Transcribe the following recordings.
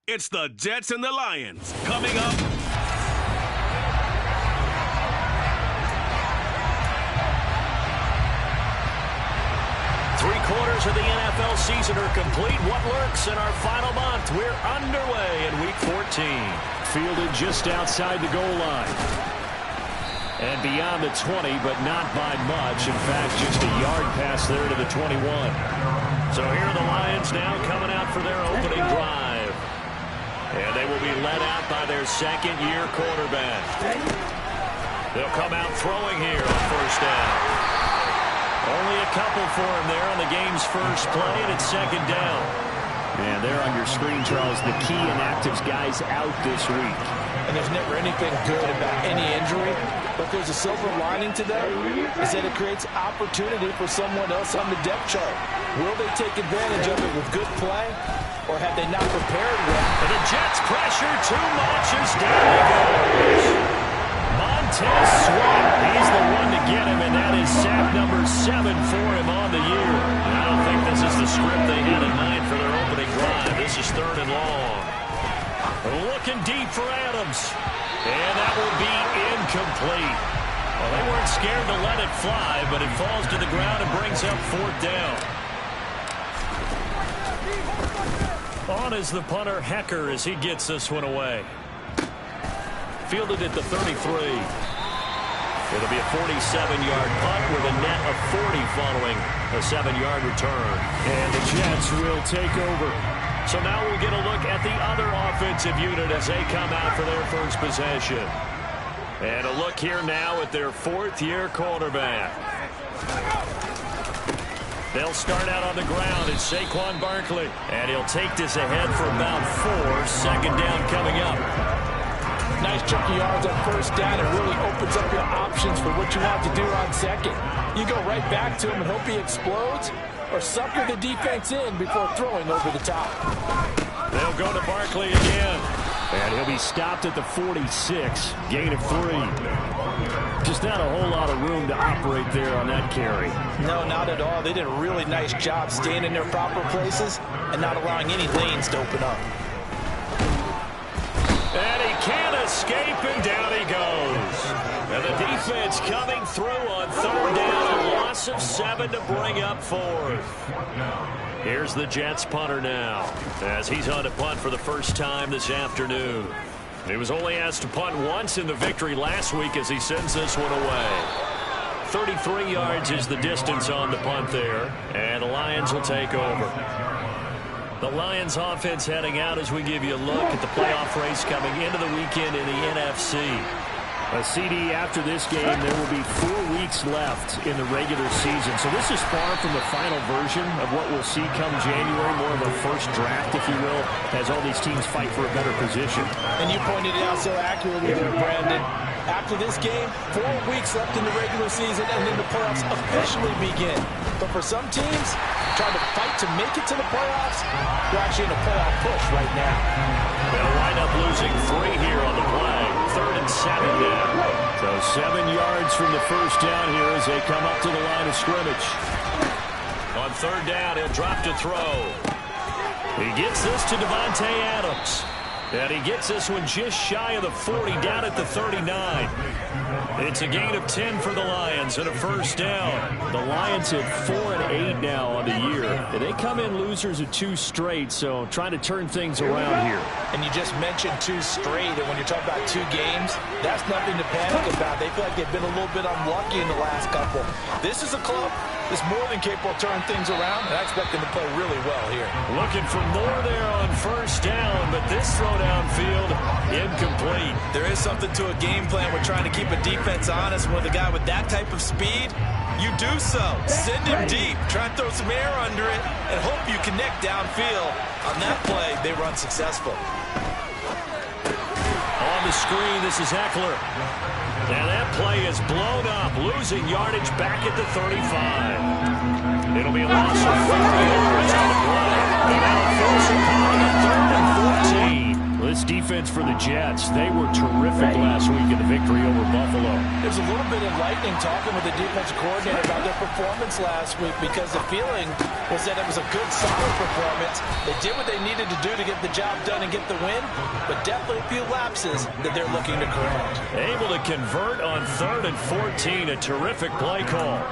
It's the Jets and the Lions. Coming up. Three-quarters of the NFL season are complete. What lurks in our final month? We're underway in Week 14. Fielded just outside the goal line. And beyond the 20, but not by much. In fact, just a yard pass there to the 21. So here are the Lions now coming out for their opening drive. And they will be led out by their second-year quarterback. They'll come out throwing here on first down. Only a couple for him there on the game's first play, and it's second down. And there on your screen, Charles, the key inactives guys out this week. And there's never anything good about any injury, but there's a silver lining to that, is that it creates opportunity for someone else on the depth chart. Will they take advantage of it with good play, or have they not prepared well? And the Jets pressure too much as down he goes. Montez Sweat, he's the one to get him, and that is sack number 7 for him on the year. I don't think this is the script they had in mind for their opening drive. This is third and long. Looking deep for Adams, and that will be incomplete. Well, they weren't scared to let it fly, but it falls to the ground and brings up fourth down. On is the punter, Hecker, as he gets this one away. Fielded at the 33. It'll be a 47-yard punt with a net of 40 following a 7-yard return. And the Jets will take over. So now we'll get a look at the other offensive unit as they come out for their first possession. And a look here now at their fourth-year quarterback. They'll start out on the ground. It's Saquon Barkley. And he'll take this ahead for about 4. Second down coming up. Nice chunky yards on first down. It really opens up your options for what you want to do on second. You go right back to him and hope he explodes, or sucker the defense in before throwing over the top. They'll go to Barkley again. And he'll be stopped at the 46. Gain of 3. Just not a whole lot of room to operate there on that carry. No, not at all. They did a really nice job staying in their proper places and not allowing any lanes to open up. And he can't escape, and down he goes. And the defense coming through on third down. A loss of 7 to bring up fourth. Here's the Jets punter now, as he's on to punt for the first time this afternoon. He was only asked to punt once in the victory last week as he sends this one away. 33 yards is the distance on the punt there, and the Lions will take over. The Lions offense heading out as we give you a look at the playoff race coming into the weekend in the NFC. A CD after this game, there will be 4 weeks left in the regular season. So this is far from the final version of what we'll see come January, more of a first draft, if you will, as all these teams fight for a better position. And you pointed it out so accurately there, Brandon. After this game, 4 weeks left in the regular season, and then the playoffs officially begin. But for some teams, trying to fight to make it to the playoffs, they're actually in a playoff push right now. They'll wind up losing 3 here on the play. 3rd and 7 now. So 7 yards from the first down here as they come up to the line of scrimmage. On third down, he'll drop to throw. He gets this to Davante Adams. And he gets this one just shy of the 40, down at the 39. It's a gain of 10 for the Lions and a first down. The Lions at 4-8 now on the year. They come in losers of 2 straight, so trying to turn things around here. And you just mentioned 2 straight, and when you're talking about 2 games, that's nothing to panic about. They feel like they've been a little bit unlucky in the last couple. This is a club that's more than capable of turning things around, and I expect them to play really well here. Looking for more there on first down, but this throw downfield incomplete. There is something to a game plan with trying to keep a defense honest. With a guy with that type of speed, you do so. Send him deep. Try and throw some air under it and hope you connect downfield. On that play, they run successful. On the screen, this is Eckler. And that play is blown up, losing yardage back at the 35. It'll be a loss of 4 yards on the play. And now force a punt on 3rd and 14. This defense for the Jets. They were terrific last week in the victory over Buffalo. There's a little bit enlightening talking with the defensive coordinator about their performance last week, because the feeling was that it was a good, solid performance. They did what they needed to do to get the job done and get the win, but definitely a few lapses that they're looking to correct. Able to convert on 3rd and 14. A terrific play call.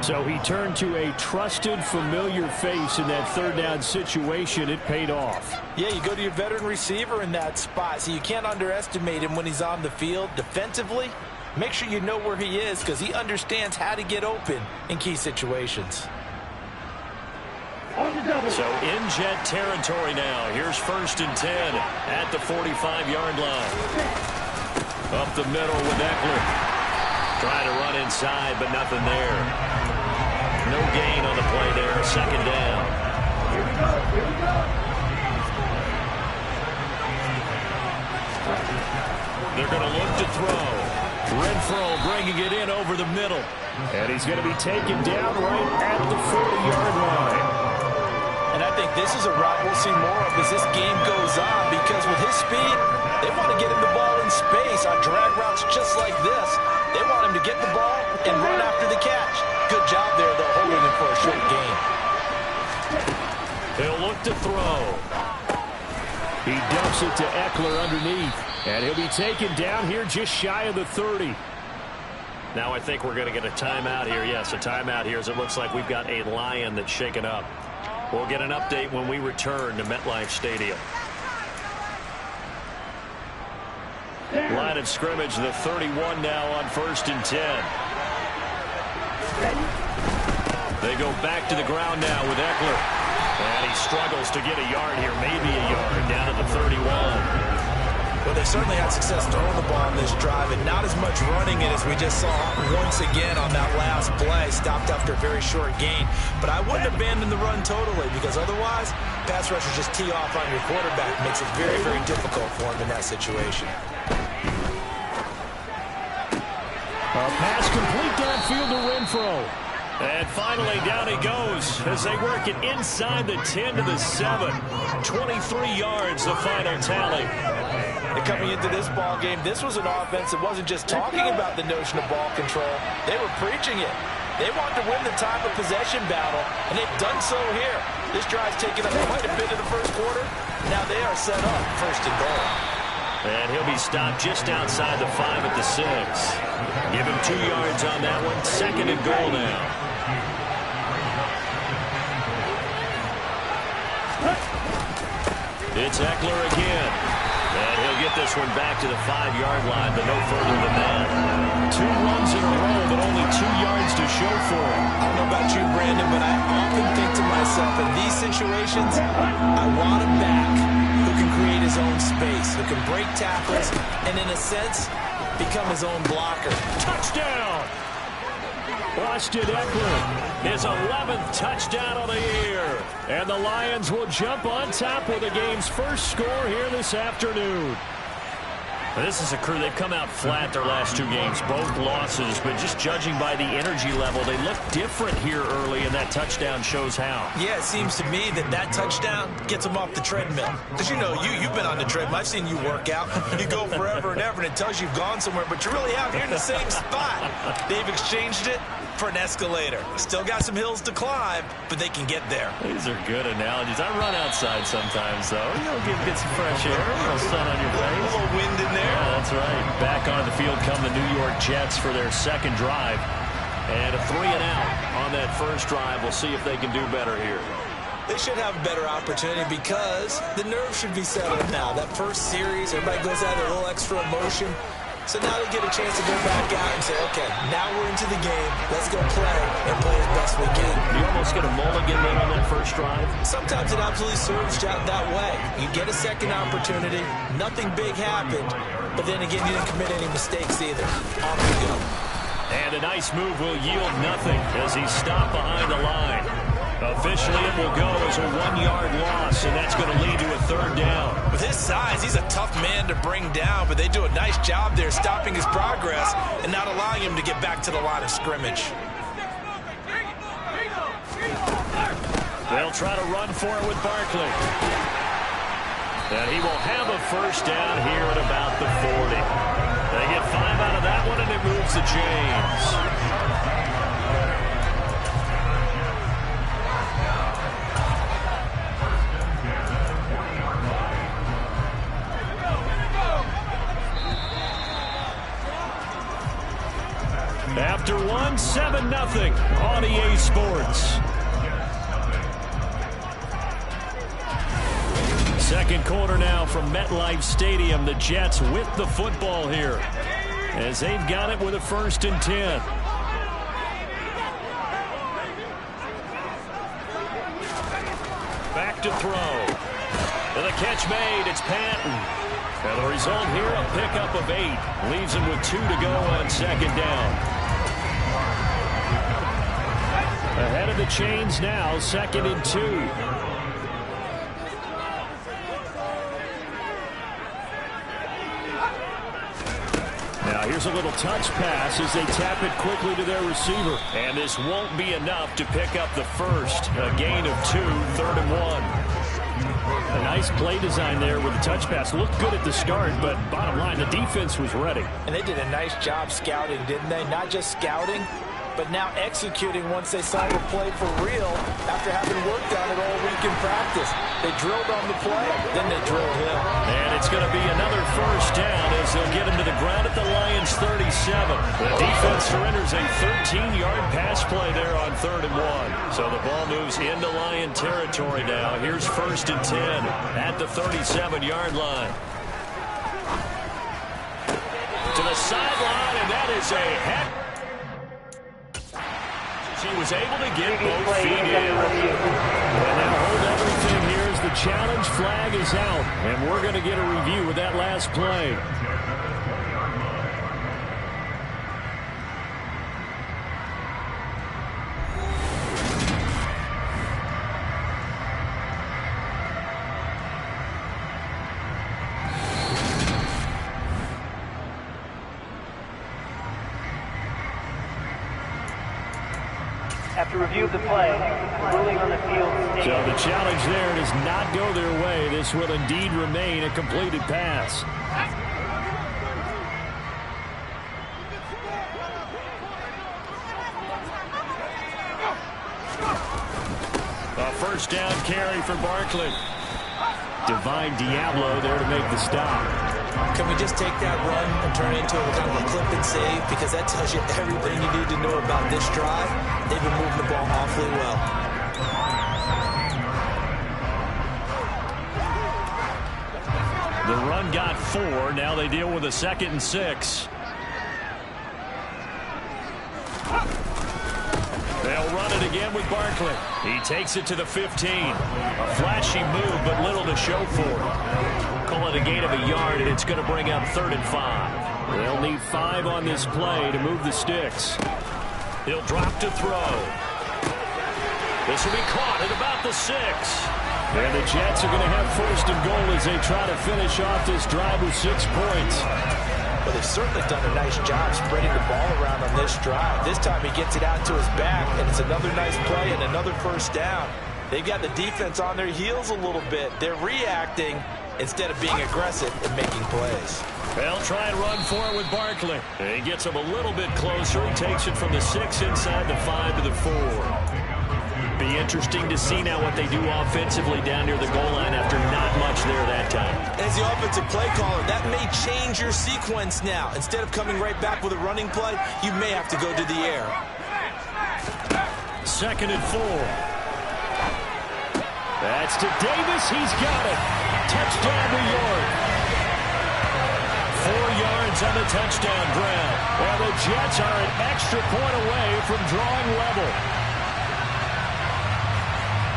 So he turned to a trusted, familiar face in that 3rd down situation. It paid off. Yeah, you go to your veteran receiver in that spot, so you can't underestimate him when he's on the field. Defensively, make sure you know where he is, because he understands how to get open in key situations. So in Jet territory now. Here's 1st and 10 at the 45-yard line. Up the middle with Eckler. Trying to run inside, but nothing there. No gain on the play there. 2nd down. Here we go. They're going to look to throw. Renfro bringing it in over the middle. And he's going to be taken down right at the 40-yard line. And I think this is a route we'll see more of as this game goes on, because with his speed, they want to get him the ball in space on drag routes just like this. They want him to get the ball and run after the catch. Good job there, though, holding him for a short gain. They'll look to throw. He dumps it to Eckler underneath. And he'll be taken down here just shy of the 30. Now I think we're going to get a timeout here. Yes, a timeout here, as it looks like we've got a Lion that's shaken up. We'll get an update when we return to MetLife Stadium. Line of scrimmage, the 31 now on 1st and 10. They go back to the ground now with Eckler. And he struggles to get a yard here, maybe a yard, down at the 31. Well, they certainly had success throwing the ball on this drive, and not as much running it as we just saw once again on that last play. Stopped after a very short gain. But I wouldn't abandon the run totally, because otherwise, pass rushers just tee off on your quarterback. Makes it very, very difficult for him in that situation. A pass complete downfield to Renfro. And finally, down he goes as they work it inside the 10 to the 7. 23 yards, the final tally. And coming into this ball game, this was an offense that wasn't just talking about the notion of ball control. They were preaching it. They wanted to win the time of possession battle, and they've done so here. This drive's taken up quite a bit in the first quarter. Now they are set up 1st and goal. And he'll be stopped just outside the 5 at the 6. Give him 2 yards on that one. 2nd and goal now. It's Eckler again. And he'll get this one back to the 5-yard line, but no further than that. 2 runs in a row, but only 2 yards to show for him. I don't know about you, Brandon, but I often think to myself, in these situations, I want a back who can create his own space, who can break tackles, and in a sense, become his own blocker. Touchdown! Austin Eckler. His 11th touchdown of the year. And the Lions will jump on top with the game's first score here this afternoon. This is a crew, they've come out flat their last 2 games, both losses, but just judging by the energy level, they look different here early, and that touchdown shows how. Yeah, it seems to me that touchdown gets them off the treadmill. Because, you know, you've been on the treadmill. I've seen you work out. You go forever and ever, and it tells you you've gone somewhere, but you really have. You're in the same spot. They've exchanged it for an escalator. Still got some hills to climb, but they can get there. These are good analogies. I run outside sometimes, though. You know, get some fresh air, a little sun on your face. A little wind in there. Yeah, that's right. Back on the field come the New York Jets for their 2nd drive. And a 3-and-out on that first drive. We'll see if they can do better here. They should have a better opportunity because the nerves should be settled now. That first series, everybody goes out a little extra emotion. So now they get a chance to go back out and say, okay, now we're into the game. Let's go play and play as best we can. You almost get a mulligan then on that first drive? Sometimes it absolutely serves that way. You get a second opportunity. Nothing big happened. But then again, you didn't commit any mistakes either. Off you go. And a nice move will yield nothing as he's stopped behind the line. Officially, it will go as a 1-yard loss, and that's going to lead to a 3rd down. With his size, he's a tough man to bring down, but they do a nice job there stopping his progress and not allowing him to get back to the line of scrimmage. They'll try to run for it with Barkley. And he will have a first down here at about the 40. They get 5 out of that one, and it moves the chains. After one, 7-0 on EA Sports. Second quarter now from MetLife Stadium. The Jets with the football here as they've got it with a 1st and 10. Back to throw. And the catch made. It's Patton. And the result here, a pickup of 8. Leaves him with 2 to go on 2nd down. Ahead of the chains now, 2nd and 2. Now here's a little touch pass as they tap it quickly to their receiver. And this won't be enough to pick up the first. A gain of 2, 3rd and 1. A nice play design there with the touch pass. Looked good at the start, but bottom line, the defense was ready. And they did a nice job scouting, didn't they? Not just scouting, but now executing once they saw the play for real after having worked on it all week in practice. They drilled on the play, then they drilled him. And it's going to be another first down as they'll get him to the ground at the Lions' 37. The defense surrenders a 13-yard pass play there on 3rd and 1. So the ball moves into Lion territory now. Here's 1st and 10 at the 37-yard line. To the sideline, and that is a heck. He was able to get both feet in. And now hold everything here as the challenge flag is out. And we're going to get a review of that last play. After review of the play, ruling on the field. So the challenge there does not go their way. This will indeed remain a completed pass. A first down carry for Barkley. Divine Diablo there to make the stop. Can we just take that run and turn it into a kind of a clip and save? Because that tells you everything you need to know about this drive. They've been moving the ball awfully well. The run got 4. Now they deal with a 2nd and 6. They'll run it again with Barkley. He takes it to the 15. A flashy move, but little to show for it. Call it a gain of a yard, and it's going to bring up 3rd and 5. They'll need 5 on this play to move the sticks. He'll drop to throw. This will be caught at about the 6. And the Jets are going to have 1st and goal as they try to finish off this drive with 6 points. Well, they've certainly done a nice job spreading the ball around on this drive. This time he gets it out to his back, and it's another nice play and another first down. They've got the defense on their heels a little bit. They're reacting instead of being aggressive and making plays. They'll try and run for it with Barkley. He gets him a little bit closer. He takes it from the 6 inside the 5 to the 4. Be interesting to see now what they do offensively down near the goal line after not much there that time. As the offensive play caller, that may change your sequence now. Instead of coming right back with a running play, you may have to go to the air. 2nd and 4. That's to Davis. He's got it. Touchdown, New York. 4 yards on the touchdown grab. Well, the Jets are an extra point away from drawing level.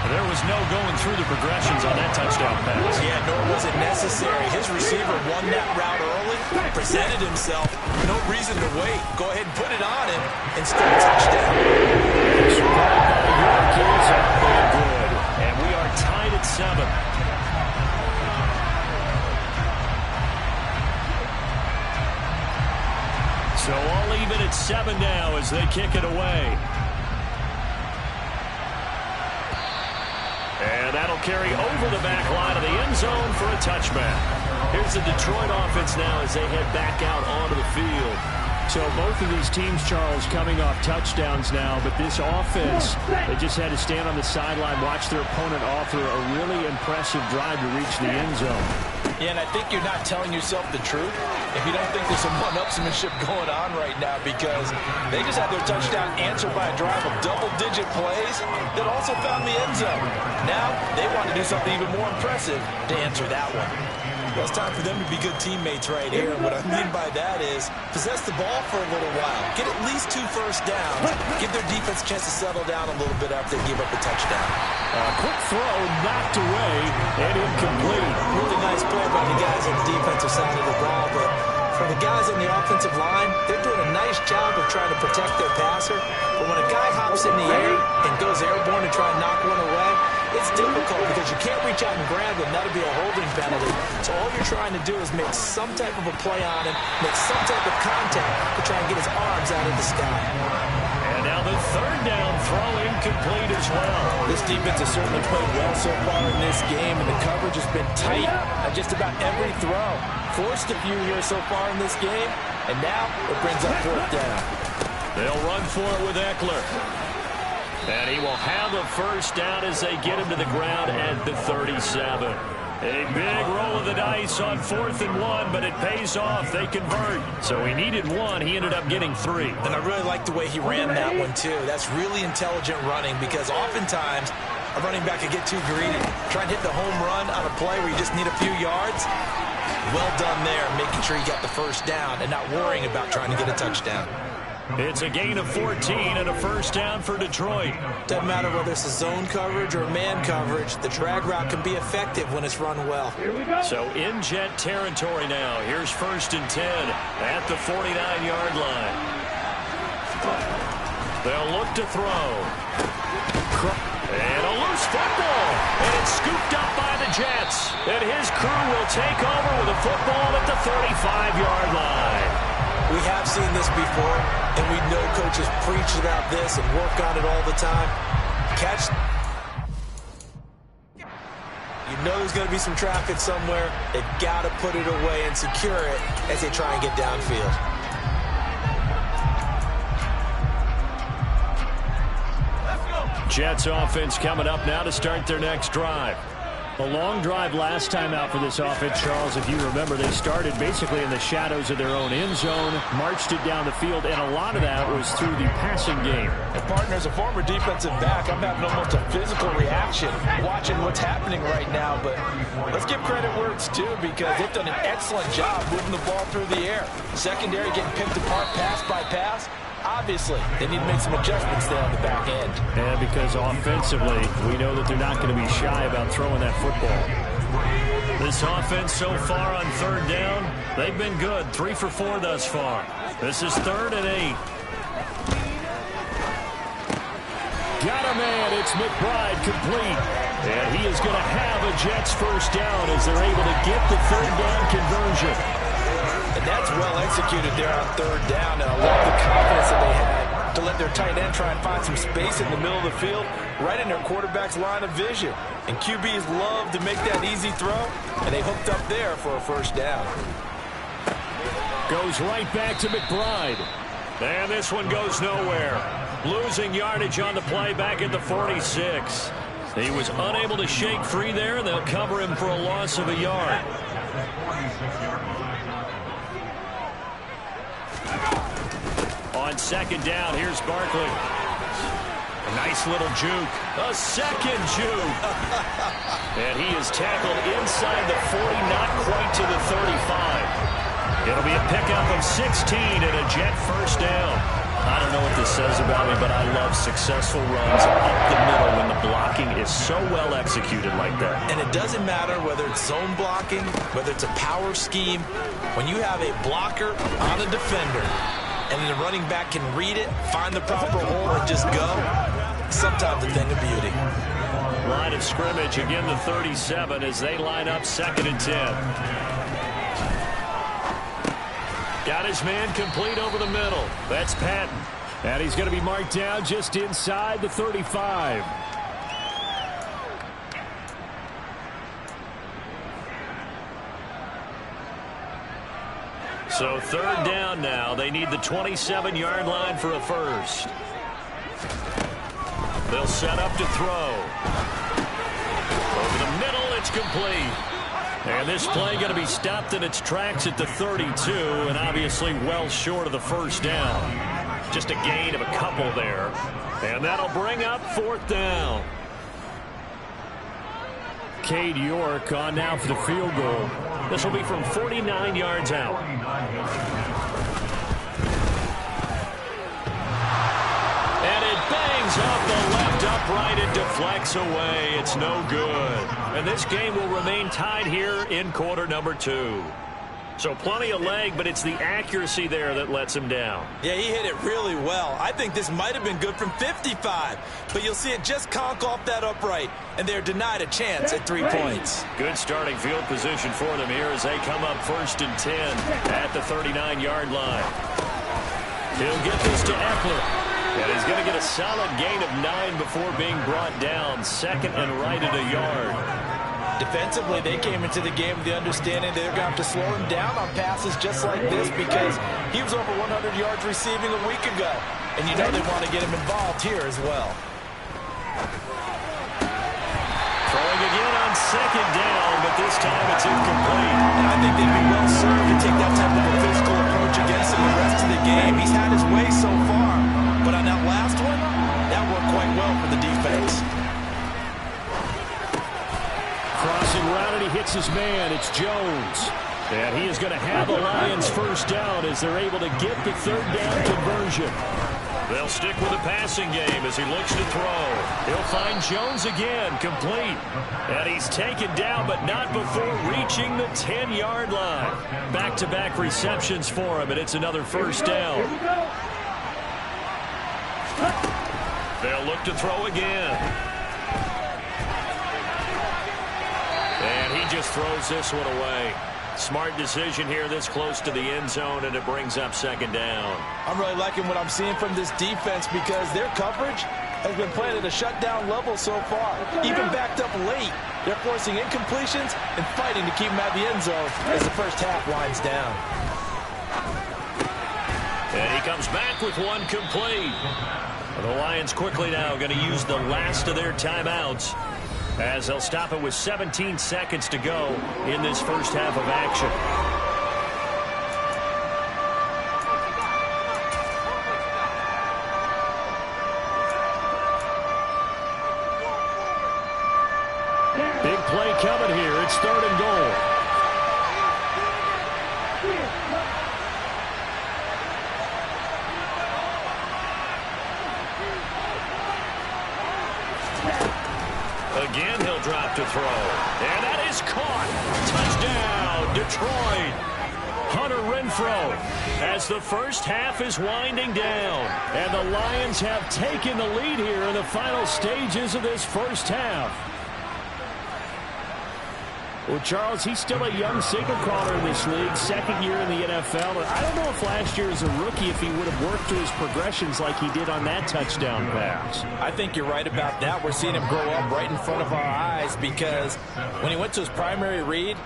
There was no going through the progressions on that touchdown pass. Yeah, nor was it necessary. His receiver won that route early, presented himself. No reason to wait. Go ahead and put it on him and score a touchdown. Spread by York is up and good. And we are tied at 7. So all even at 7 now as they kick it away. And And that'll carry over the back line of the end zone for a touchback. Here's the Detroit offense now as they head back out onto the field. So both of these teams, Charles, coming off touchdowns now, but this offense, they just had to stand on the sideline, watch their opponent offer a really impressive drive to reach the end zone. Yeah, and I think you're not telling yourself the truth if you don't think there's some one-upsmanship going on right now, because they just had their touchdown answered by a drive of double-digit plays that also found the end zone. Now they want to do something even more impressive to answer that one. Well, it's time for them to be good teammates right here. And what I mean by that is possess the ball for a little while. Get at least 2 first downs. Give their defense a chance to settle down a little bit after they give up a touchdown. Quick throw knocked away and incomplete. Really nice play by the guys on the defensive side of the ball. But for the guys on the offensive line, they're doing a nice job of trying to protect their passer. But when a guy hops in the air and goes airborne to try and knock one away, it's difficult because you can't reach out and grab him. That'll be a holding penalty. So all you're trying to do is make some type of a play on him, make some type of contact to try and get his arms out of the sky. And now the third down throw incomplete as well. This defense has certainly played well so far in this game, and the coverage has been tight on just about every throw. Forced a few here so far in this game, and now it brings up 4th down. They'll run for it with Eckler. And he will have a first down as they get him to the ground at the 37. A big roll of the dice on 4th and 1, but it pays off. They convert. So he needed 1. He ended up getting 3. And I really like the way he ran that one, too. That's really intelligent running, because oftentimes a running back can get too greedy. Try and hit the home run on a play where you just need a few yards. Well done there, making sure you got the first down and not worrying about trying to get a touchdown. It's a gain of 14 and a first down for Detroit. Doesn't matter whether it's a zone coverage or man coverage, the drag route can be effective when it's run well. So in Jet territory now. Here's 1st and 10 at the 49-yard line. They'll look to throw. And a loose football. And it's scooped up by the Jets. And his crew will take over with a football at the 35-yard line. We have seen this before, and we know coaches preach about this and work on it all the time. Catch. You know there's going to be some traffic somewhere. They've got to put it away and secure it as they try and get downfield. Jets offense coming up now to start their next drive. A long drive last time out for this offense, Charles. If you remember, they started basically in the shadows of their own end zone, marched it down the field, and a lot of that was through the passing game. And partner, as a former defensive back, I'm having almost a physical reaction watching what's happening right now. But let's give credit where it's due, because they've done an excellent job moving the ball through the air. Secondary getting picked apart pass by pass. Obviously, they need to make some adjustments there on the back end. And because offensively, we know that they're not going to be shy about throwing that football. This offense so far on 3rd down, they've been good. 3 for 4 thus far. This is 3rd and 8. Got a man. It's McBride complete. And he is going to have a Jets first down as they're able to get the 3rd down conversion. And that's well executed there on 3rd down. And I love the confidence that they had to let their tight end try and find some space in the middle of the field, right in their quarterback's line of vision. And QBs love to make that easy throw, and they hooked up there for a first down. Goes right back to McBride. And this one goes nowhere. Losing yardage on the play back at the 46. He was unable to shake free there, and they'll cover him for a loss of a yard. On 2nd down, here's Barkley. A nice little juke. A second juke. And he is tackled inside the 40, not quite to the 35. It'll be a pickup of 16 and a Jet first down. I don't know what this says about me, but I love successful runs up the middle when the blocking is so well executed like that. And it doesn't matter whether it's zone blocking, whether it's a power scheme. When you have a blocker on a defender, and the running back can read it, find the proper hole, and just go, sometimes a thing of beauty. Line of scrimmage, again the 37 as they line up 2nd and 10. Got his man complete over the middle. That's Patton. And he's going to be marked down just inside the 35. So third down now. They need the 27-yard line for a first. They'll set up to throw. Over the middle, it's complete. And this play going to be stopped in its tracks at the 32, and obviously well short of the first down. Just a gain of a couple there. And that'll bring up fourth down. Cade York on now for the field goal. This will be from 49 yards out. And it bangs off the left upright and deflects away. It's no good. And this game will remain tied here in quarter number 2. So plenty of leg, but it's the accuracy there that lets him down. Yeah, he hit it really well. I think this might have been good from 55, but you'll see it just conk off that upright, and they're denied a chance at 3 points. Good starting field position for them here as they come up 1st and 10 at the 39-yard line. He'll get this to Eckler, and he's going to get a solid gain of 9 before being brought down. Second and right at a yard. Defensively, they came into the game with the understanding they're going to have to slow him down on passes just like this because he was over 100 yards receiving a week ago. And you know they want to get him involved here as well. Throwing again on second down, but this time it's incomplete. And I think they'd be well served to take that type of a physical approach against him the rest of the game. He's had his way so far, but on that last one, that worked quite well for the defense. Crossing route, and he hits his man. It's Jones. And he is going to have the Lions first down as they're able to get the third down conversion. They'll stick with the passing game as he looks to throw. He'll find Jones again, complete. And he's taken down, but not before reaching the 10-yard line. Back-to-back receptions for him, and it's another first down. They'll look to throw again. And he just throws this one away. Smart decision here this close to the end zone, and it brings up second down. I'm really liking what I'm seeing from this defense because their coverage has been playing at a shutdown level so far. Even backed up late, they're forcing incompletions and fighting to keep them out of the end zone as the first half winds down. And he comes back with one complete. The Lions quickly now going to use the last of their timeouts, as they'll stop it with 17 seconds to go in this first half of action. Big play coming here. It's third and goal. Again, he'll drop to throw. And that is caught. Touchdown, Detroit. Hunter Renfrow, as the first half is winding down. And the Lions have taken the lead here in the final stages of this first half. Well, Charles, he's still a young signal caller in this league, second year in the NFL. I don't know if last year as a rookie if he would have worked through his progressions like he did on that touchdown pass. I think you're right about that. We're seeing him grow up right in front of our eyes because when he went to his primary read,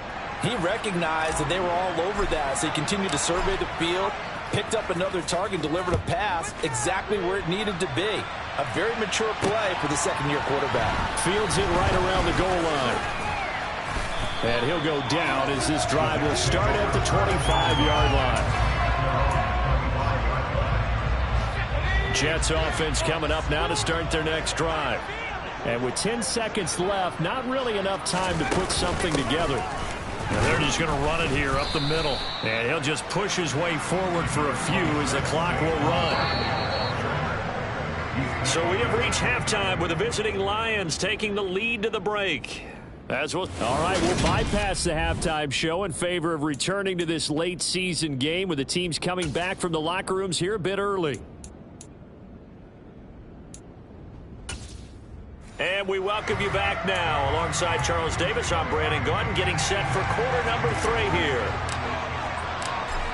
he recognized that they were all over that. So he continued to survey the field, picked up another target, delivered a pass exactly where it needed to be. A very mature play for the second-year quarterback. Fields it right around the goal line. And he'll go down as this drive will start at the 25-yard line. Jets offense coming up now to start their next drive. And with 10 seconds left, not really enough time to put something together. And they're just going to run it here up the middle. And he'll just push his way forward for a few as the clock will run. So we have reached halftime with the visiting Lions taking the lead to the break. All right, we'll bypass the halftime show in favor of returning to this late season game with the teams coming back from the locker rooms here a bit early. And we welcome you back now. Alongside Charles Davis, I'm Brandon Gaudin, getting set for quarter number 3 here.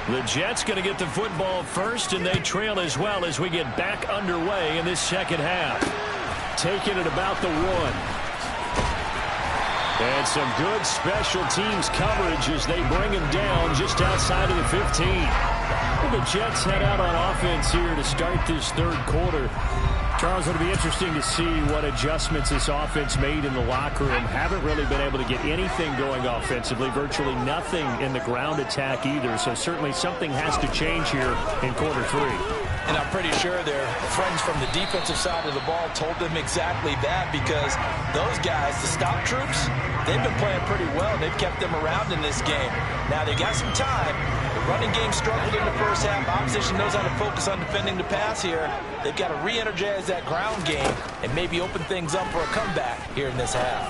The Jets going to get the football first, and they trail as well as we get back underway in this second half. Taking it about the 1. And some good special teams coverage as they bring him down just outside of the 15. Well, the Jets head out on offense here to start this third quarter. Charles, it'll be interesting to see what adjustments this offense made in the locker room. Haven't really been able to get anything going offensively, virtually nothing in the ground attack either. So certainly something has to change here in quarter three. And I'm pretty sure their friends from the defensive side of the ball told them exactly that, because those guys, the stop troops, they've been playing pretty well. They've kept them around in this game. Now they got some time. The running game struggled in the first half. Opposition knows how to focus on defending the pass here. They've got to re-energize that ground game and maybe open things up for a comeback here in this half.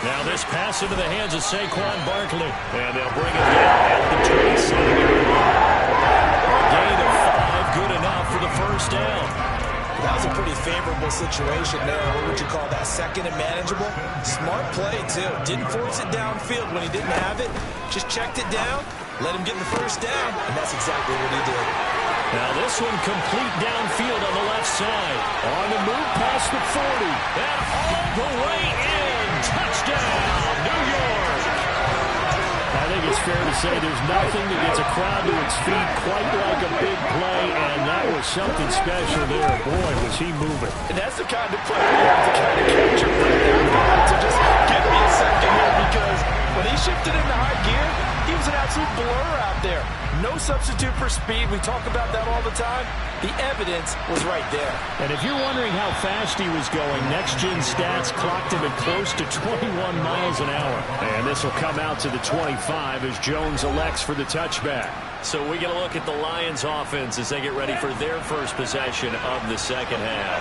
Now this pass into the hands of Saquon Barkley. And they'll bring it down at the 27-yard line. Gain of 5, good enough for the first down. That was a pretty favorable situation there. What would you call that? Second and manageable? Smart play, too. Didn't force it downfield when he didn't have it. Just checked it down, let him get the first down, and that's exactly what he did. Now this one complete downfield on the left side. On the move past the 40. And all the way in. Touchdown, New York. I think it's fair to say there's nothing that gets a crowd to its feet quite like a big play, and that was something special there. Boy, was he moving. And that's the kind of play you have to kind of catch your breath after. So just give me a second here, because when he shifted into high gear, he was an absolute blur out there. No substitute for speed. We talk about that all the time. The evidence was right there. And if you're wondering how fast he was going, Next Gen Stats clocked him at close to 21 miles an hour. And this will come out to the 25 as Jones elects for the touchback. So we get a look at the Lions offense as they get ready for their first possession of the second half.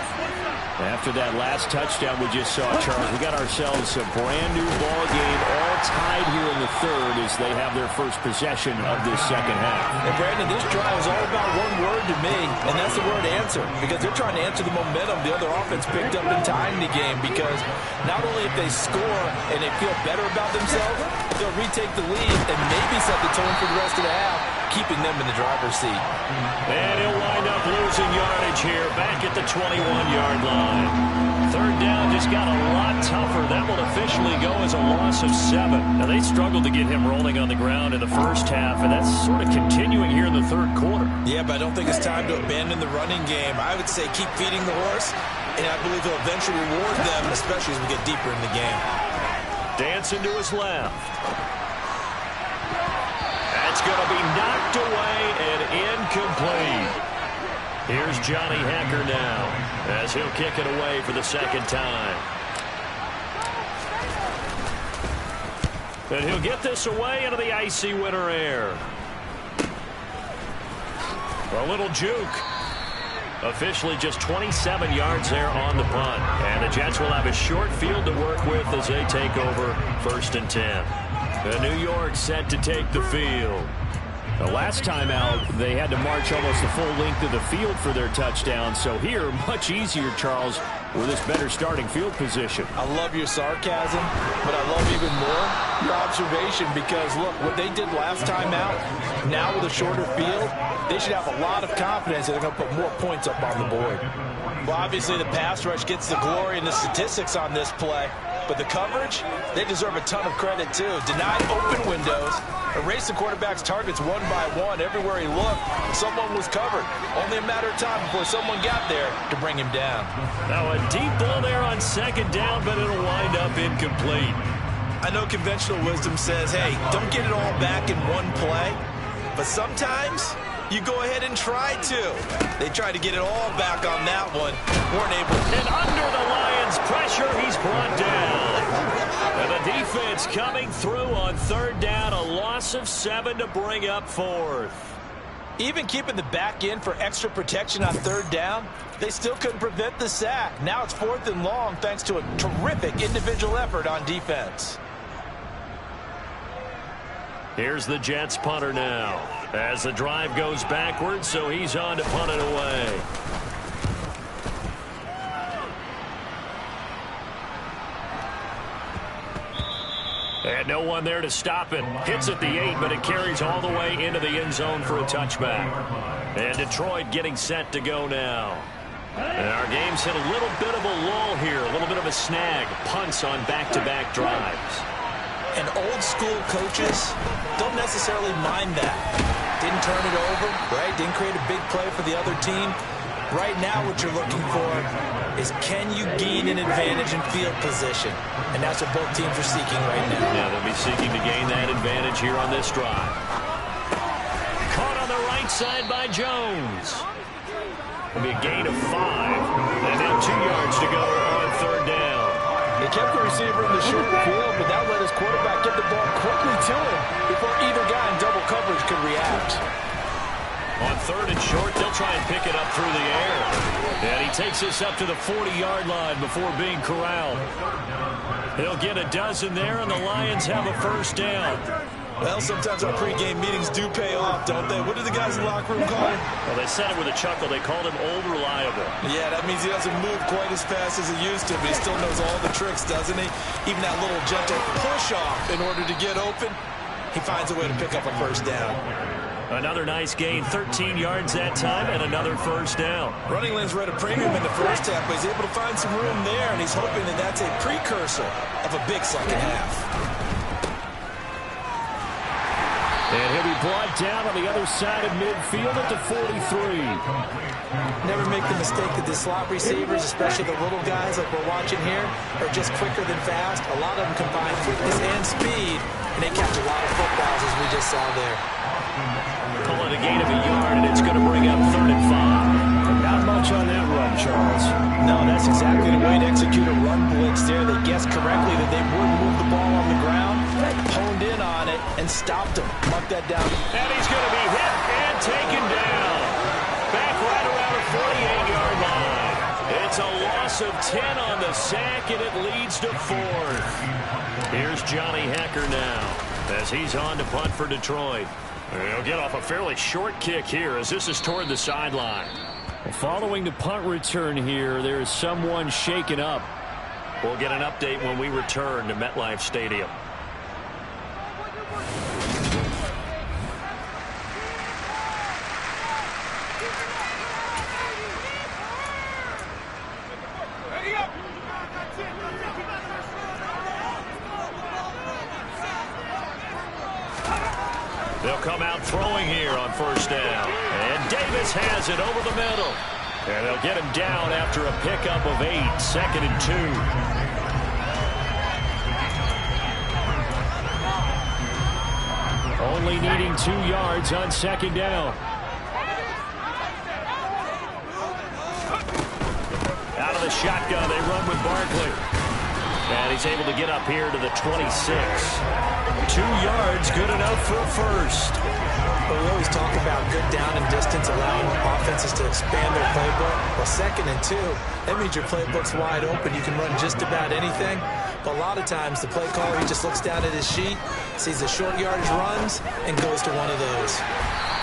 After that last touchdown we just saw, Charles, we got ourselves a brand new ball game, all tied here in the third as they have their first possession of this second half. And Brandon, this drive is all about one word to me, and that's the word answer, because they're trying to answer the momentum the other offense picked up in tying the game, because not only if they score and they feel better about themselves, they'll retake the lead and maybe set the tone for the rest of the half, keeping them in the driver's seat. And he'll wind up losing yardage here back at the 21-yard line. Third down just got a lot tougher. That will officially go as a loss of 7. Now, they struggled to get him rolling on the ground in the first half, and that's sort of continuing here in the third quarter. Yeah, but I don't think it's time to abandon the running game. I would say keep feeding the horse, and I believe he'll eventually reward them, especially as we get deeper in the game. Dancing to his left. That's going to be knocked away and incomplete. Here's Johnny Hekker now as he'll kick it away for the second time. And he'll get this away into the icy winter air. A little juke. Officially just 27 yards there on the punt. And the Jets will have a short field to work with as they take over 1st and 10. The New York set to take the field. The last time out, they had to march almost the full length of the field for their touchdown. So here, much easier, Charles, with this better starting field position. I love your sarcasm, but I love even more your observation, because, look, what they did last time out, now with a shorter field, they should have a lot of confidence that they're going to put more points up on the board. Well, obviously, the pass rush gets the glory and the statistics on this play, but the coverage, they deserve a ton of credit, too. Denied open windows, erased the quarterback's targets one by one. Everywhere he looked, someone was covered. Only a matter of time before someone got there to bring him down. Now a deep ball there on second down, but it'll wind up incomplete. I know conventional wisdom says, hey, don't get it all back in one play, but sometimes you go ahead and try to. They tried to get it all back on that one. Weren't able. And under the Lions' pressure, he's brought down. And the defense coming through on third down, a loss of 7 to bring up 4th. Even keeping the back end for extra protection on third down, they still couldn't prevent the sack. Now it's 4th and long thanks to a terrific individual effort on defense. Here's the Jets punter now as the drive goes backwards, so he's on to punt it away. And no one there to stop it. Hits at the 8, but it carries all the way into the end zone for a touchback. And Detroit getting set to go now. And our game's hit a little bit of a lull here, a little bit of a snag. Punts on back-to-back drives. And old-school coaches don't necessarily mind that. Didn't turn it over, right? Didn't create a big play for the other team. Right now what you're looking for is, can you gain an advantage in field position? And that's what both teams are seeking right now. Yeah, they'll be seeking to gain that advantage here on this drive. Caught on the right side by Jones. It'll be a gain of 5. And now 2 yards to go on third down. They kept the receiver in the short field, but that let his quarterback get the ball quickly to him before either guy in double coverage could react. On third and short, they'll try and pick it up through the air. And he takes this up to the 40-yard line before being corralled. He'll get a dozen there, and the Lions have a first down. Well, sometimes our pregame meetings do pay off, don't they? What do the guys in the locker room call him? Well, they said it with a chuckle. They called him Old Reliable. Yeah, that means he doesn't move quite as fast as he used to, but he still knows all the tricks, doesn't he? Even that little gentle push-off in order to get open, he finds a way to pick up a first down. Another nice gain, 13 yards that time, and another first down. Running lanes were at a premium in the first half, but he's able to find some room there, and he's hoping that that's a precursor of a big second half. And he'll be brought down on the other side of midfield at the 43. Never make the mistake that the slot receivers, especially the little guys like we're watching here, are just quicker than fast. A lot of them combine quickness and speed, and they catch a lot of footballs, as we just saw there. Call it a gain of a yard, and it's going to bring up 3rd and 5. Not much on that run, Charles. No, that's exactly the way to execute a run blitz there. They guessed correctly that they would move the ball on the ground, honed in on it, and stopped him. Mark that down. And he's going to be hit and taken down. Back right around the 48-yard line. It's a loss of 10 on the sack, and it leads to 4th. Here's Johnny Hekker now as he's on to punt for Detroit. He'll get off a fairly short kick here as this is toward the sideline. Following the punt return here, there is someone shaken up. We'll get an update when we return to MetLife Stadium. They'll come out throwing here on first down. And Davis has it over the middle. And they'll get him down after a pickup of 8, 2nd and 2. Only needing 2 yards on 2nd down. Out of the shotgun, they run with Barkley. And he's able to get up here to the 26. 2 yards, good enough for a first. Well, we always talk about good down and distance, allowing offenses to expand their playbook. Well, 2nd and 2, that means your playbook's wide open. You can run just about anything. But a lot of times, the play caller, he just looks down at his sheet, sees the short yardage runs, and goes to one of those.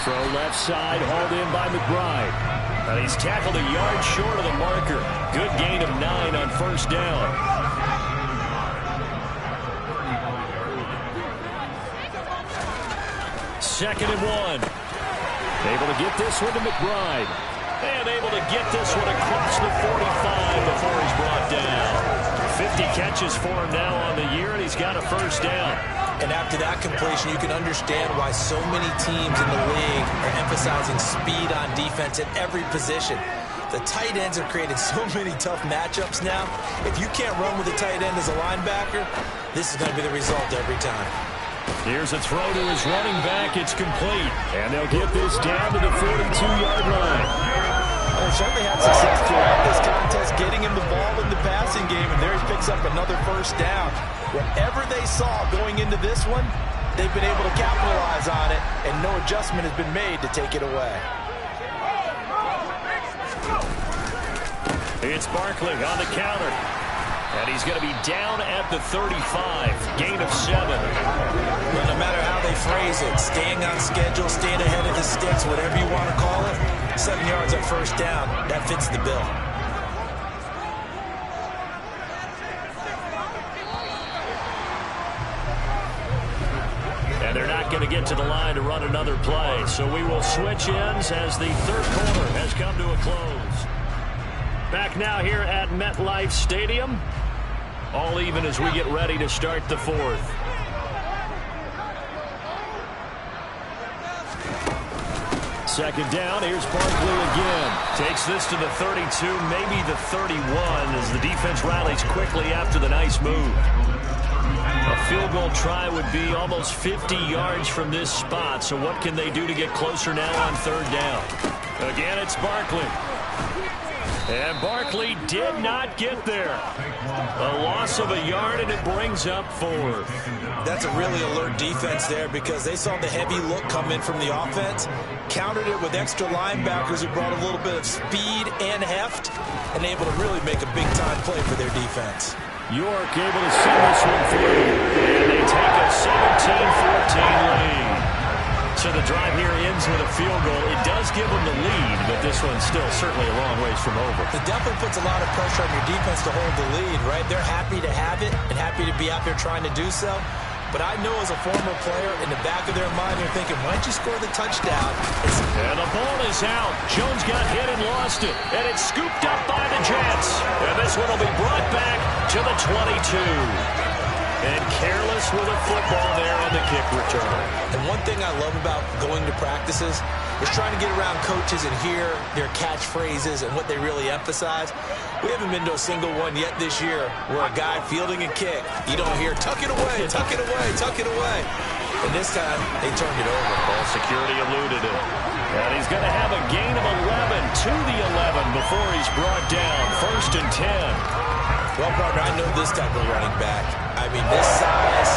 Throw left side, hauled in by McBride. And he's tackled a yard short of the marker. Good gain of 9 on first down. 2nd and 1. Able to get this one to McBride. And able to get this one across the 45 before he's brought down. 50 catches for him now on the year, and he's got a first down. And after that completion, you can understand why so many teams in the league are emphasizing speed on defense at every position. The tight ends have created so many tough matchups now. If you can't run with a tight end as a linebacker, this is going to be the result every time. Here's a throw to his running back. It's complete. And they'll get this down to the 42-yard line. They've certainly had success throughout this contest, getting him the ball in the passing game, and there he picks up another first down. Whatever they saw going into this one, they've been able to capitalize on it, and no adjustment has been made to take it away. It's Barkley on the counter. And he's going to be down at the 35. Gain of 7. Well, no matter how they phrase it, staying on schedule, staying ahead of the sticks, whatever you want to call it, 7 yards on first down, that fits the bill. And they're not going to get to the line to run another play. So we will switch ends as the third quarter has come to a close. Back now here at MetLife Stadium. All even as we get ready to start the fourth. Second down, here's Barkley again. Takes this to the 32, maybe the 31, as the defense rallies quickly after the nice move. A field goal try would be almost 50 yards from this spot, so what can they do to get closer now on third down? Again, it's Barkley. And Barkley did not get there. A loss of a yard, and it brings up fourth. That's a really alert defense there because they saw the heavy look come in from the offense, countered it with extra linebackers who brought a little bit of speed and heft, and able to really make a big-time play for their defense. York able to see this one through, and they take a 17-14 lead. So the drive here ends with a field goal. It does give them the lead, but this one's still certainly a long ways from over. It definitely puts a lot of pressure on your defense to hold the lead, right? They're happy to have it and happy to be out there trying to do so. But I know as a former player, in the back of their mind, they're thinking, why don't you score the touchdown? And the ball is out. Jones got hit and lost it. And it's scooped up by the Jets. And this one will be brought back to the 22. And careless with a football there on the kick return. And one thing I love about going to practices is trying to get around coaches and hear their catchphrases and what they really emphasize. We haven't been to a single one yet this year where a guy fielding a kick, you don't hear, tuck it away, tuck it away, tuck it away. And this time, they turned it over. Ball security eluded it. And he's going to have a gain of 11 to the 11 before he's brought down. 1st and 10. Well, partner, I know this type of running back. I mean, this size,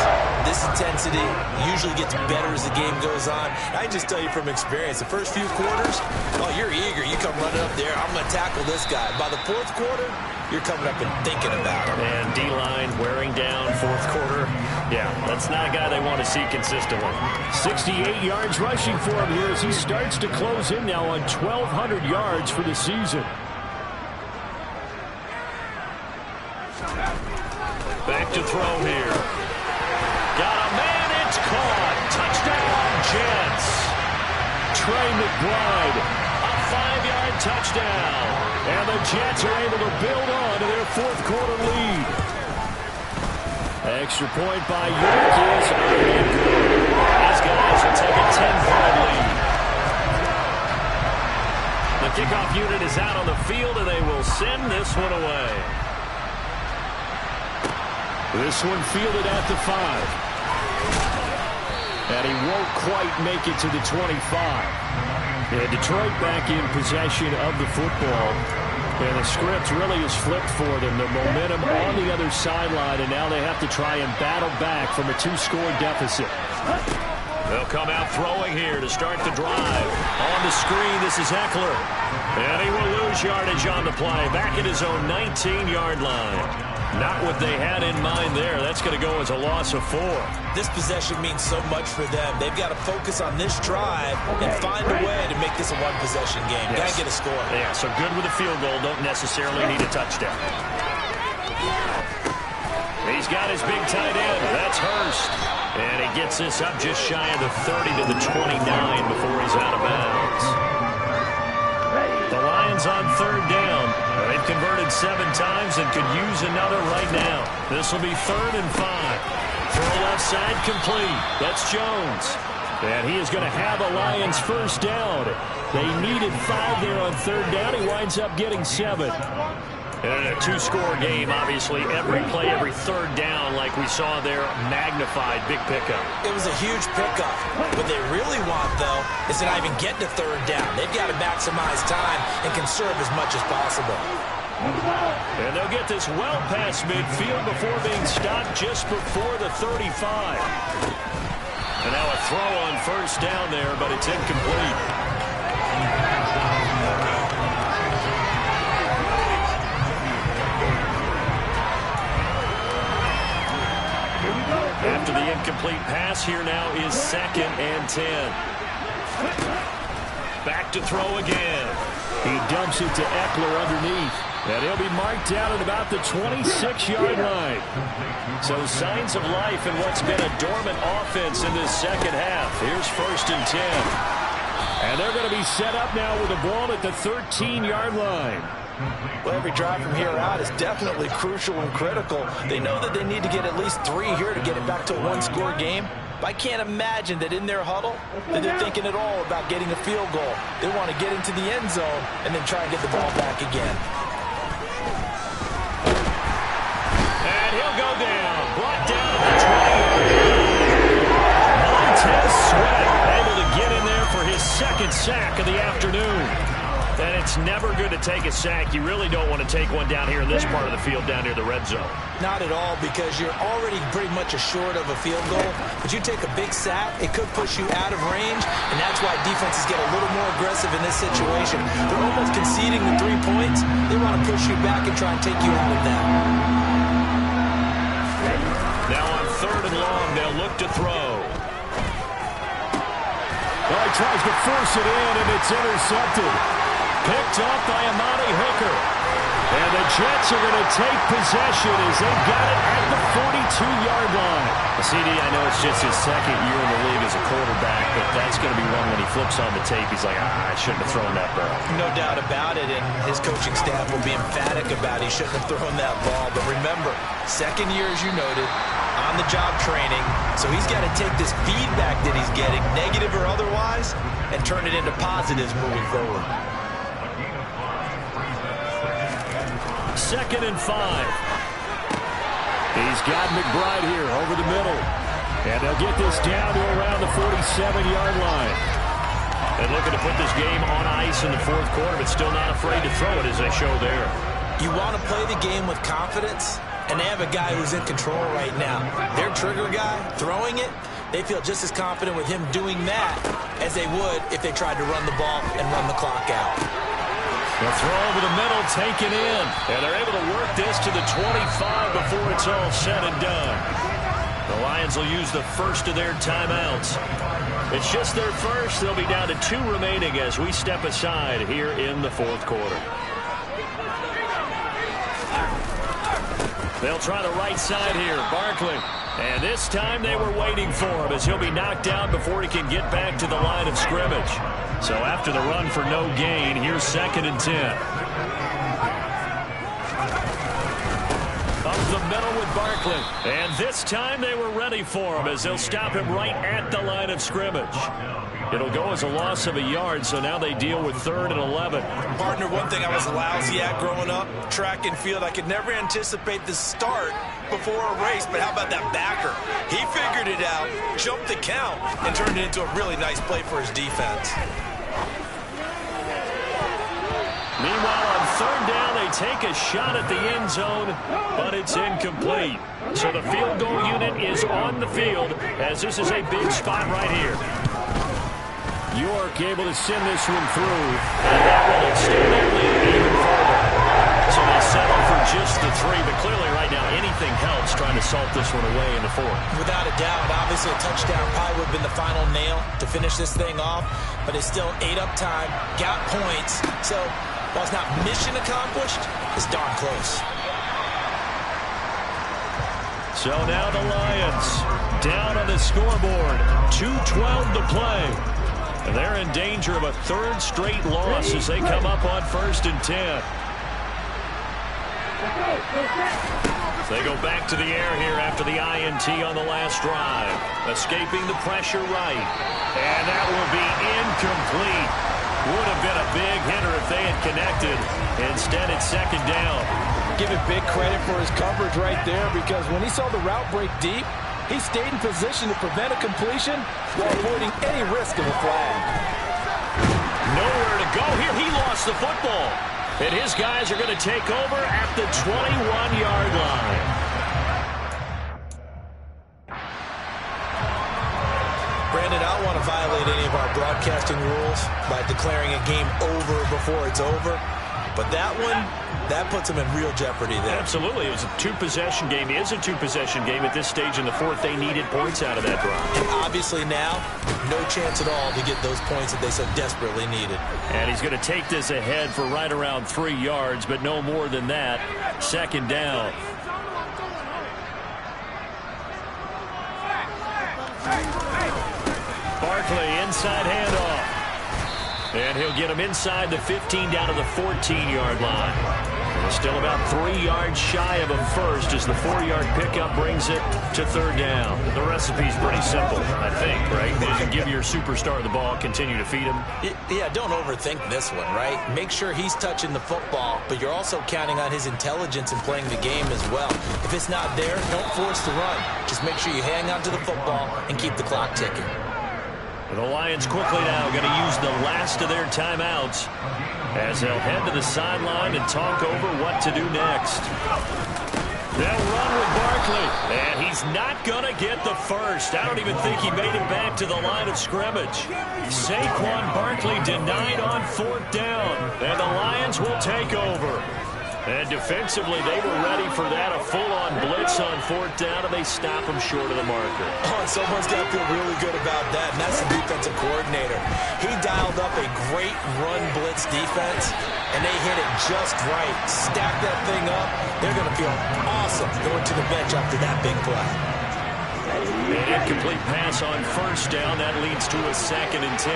this intensity usually gets better as the game goes on. I can just tell you from experience, the first few quarters, oh, you're eager. You come running up there, I'm going to tackle this guy. By the 4th quarter, you're coming up and thinking about it. And D-line wearing down 4th quarter. Yeah, that's not a guy they want to see consistently. 68 yards rushing for him here as he starts to close in now on 1,200 yards for the season. Back to throw here. Got a man, it's caught. Touchdown, Jets. Trey McBride, a 5-yard touchdown. And the Jets are able to build on to their 4th quarter lead. Extra point by York is good. These guys will take a 10-point lead. The kickoff unit is out on the field, and they will send this one away. This one fielded at the 5. And he won't quite make it to the 25. And Detroit back in possession of the football. And the script really is flipped for them. The momentum on the other sideline, and now they have to try and battle back from a 2-score deficit. They'll come out throwing here to start the drive. On the screen, this is Eckler. And he will lose yardage on the play. Back at his own 19-yard line. Not what they had in mind there. That's going to go as a loss of 4. This possession means so much for them. They've got to focus on this drive and find a way to make this a one-possession game. Yes. Got to get a score. Yeah, so good with a field goal. Don't necessarily need a touchdown. He's got his big tight end. That's Hurst. And he gets this up just shy of the 30 to the 29 before he's out of bounds. The Lions on third down. They've converted 7 times and could use another right now. This will be 3rd and 5. Throw left side complete. That's Jones. And he is going to have a Lions first down. They needed 5 there on third down. He winds up getting 7. And a 2-score game, obviously. Every play, every third down, like we saw there, magnified. Big pickup. It was a huge pickup. What they really want, though, is to not even get to third down. They've got to maximize time and conserve as much as possible. And they'll get this well past midfield before being stopped just before the 35. And now a throw on first down there, but it's incomplete. After the incomplete pass, here now is 2nd and 10. Back to throw again. He dumps it to Eckler underneath. And he'll be marked down at about the 26-yard line. So signs of life in what's been a dormant offense in this second half. Here's 1st and 10. And they're going to be set up now with the ball at the 13-yard line. Well, every drive from here out is definitely crucial and critical. They know that they need to get at least 3 here to get it back to a one-score game. But I can't imagine that in their huddle that they're thinking at all about getting a field goal. They want to get into the end zone and then try and get the ball back again. And he'll go down. Brought down at the 20. Montez Sweat able to get in there for his second sack of the afternoon. And it's never good to take a sack. You really don't want to take one down here in this part of the field, down near the red zone. Not at all, because you're already pretty much assured of a field goal. But you take a big sack, it could push you out of range, and that's why defenses get a little more aggressive in this situation. They're almost conceding the 3 points. They want to push you back and try and take you out of that. Now on 3rd and long, they'll look to throw. Well, he tries to force it in, and it's intercepted. Picked off by Amani Hooker. And the Jets are going to take possession as they've got it at the 42-yard line. CD, I know it's just his second year in the league as a quarterback, but that's going to be one when he flips on the tape. He's like, I shouldn't have thrown that ball. No doubt about it, and his coaching staff will be emphatic about he shouldn't have thrown that ball. But remember, second year, as you noted, on-the-job training, so he's got to take this feedback that he's getting, negative or otherwise, and turn it into positives moving forward. 2nd and 5. He's got McBride here over the middle. And they'll get this down to around the 47-yard line. And looking to put this game on ice in the 4th quarter, but still not afraid to throw it as they show there. You want to play the game with confidence, and they have a guy who's in control right now. Their trigger guy, throwing it, they feel just as confident with him doing that as they would if they tried to run the ball and run the clock out. The throw over the middle, taken in. And they're able to work this to the 25 before it's all said and done. The Lions will use the first of their timeouts. It's just their first. They'll be down to 2 remaining as we step aside here in the 4th quarter. They'll try the right side here. Barkley. And this time they were waiting for him as he'll be knocked down before he can get back to the line of scrimmage. So after the run for no gain, here's 2nd and 10. Up the middle with Barkley. And this time they were ready for him as they'll stop him right at the line of scrimmage. It'll go as a loss of a yard, so now they deal with 3rd and 11. Partner, one thing I was lousy at growing up, track and field, I could never anticipate the start before a race, but how about that backer? He figured it out, jumped the count, and turned it into a really nice play for his defense. Meanwhile, on 3rd down, they take a shot at the end zone, but it's incomplete. So the field goal unit is on the field as this is a big spot right here. York able to send this one through. And that will extend their lead even further. So they settle for just the 3, but clearly right now anything helps trying to salt this one away in the 4th. Without a doubt, obviously a touchdown probably would have been the final nail to finish this thing off, but it's still 8 up time, got points, so while it's not mission accomplished, it's darn close. So now the Lions down on the scoreboard, 2:12 to play. And they're in danger of a 3rd straight loss as they come up on 1st and 10. They go back to the air here after the INT on the last drive. Escaping the pressure right. And that will be incomplete. Would have been a big hitter if they had connected. Instead, it's 2nd down. Give it big credit for his coverage right there, because when he saw the route break deep, he stayed in position to prevent a completion while avoiding any risk of a flag. Nowhere to go here. He lost the football. And his guys are going to take over at the 21-yard line. Brandon, I don't want to violate any of our broadcasting rules by declaring a game over before it's over. But that one, that puts them in real jeopardy there. Absolutely. It was a 2-possession game. It is a 2-possession game at this stage in the 4th. They needed points out of that drive. And obviously now, no chance at all to get those points that they so desperately needed. And he's going to take this ahead for right around 3 yards, but no more than that. 2nd down. Barkley, inside handoff. And he'll get him inside the 15 down to the 14-yard line. And still about 3 yards shy of a first as the 4-yard pickup brings it to third down. The recipe's pretty simple, I think, right? You give your superstar the ball, continue to feed him. Yeah, don't overthink this one, right? Make sure he's touching the football, but you're also counting on his intelligence in playing the game as well. If it's not there, don't force the run. Just make sure you hang on to the football and keep the clock ticking. The Lions quickly now going to use the last of their timeouts as they'll head to the sideline and talk over what to do next. They'll run with Barkley, and he's not going to get the first. I don't even think he made it back to the line of scrimmage. Saquon Barkley denied on fourth down, and the Lions will take over. And defensively, they were ready for that, a full-on blitz on fourth down, and they stop him short of the marker. Oh, and someone's got to feel really good about that, and that's the defensive coordinator. He dialed up a great run blitz defense, and they hit it just right. Stack that thing up. They're going to feel awesome going to the bench after that big play. An incomplete pass on first down. That leads to a 2nd and 10.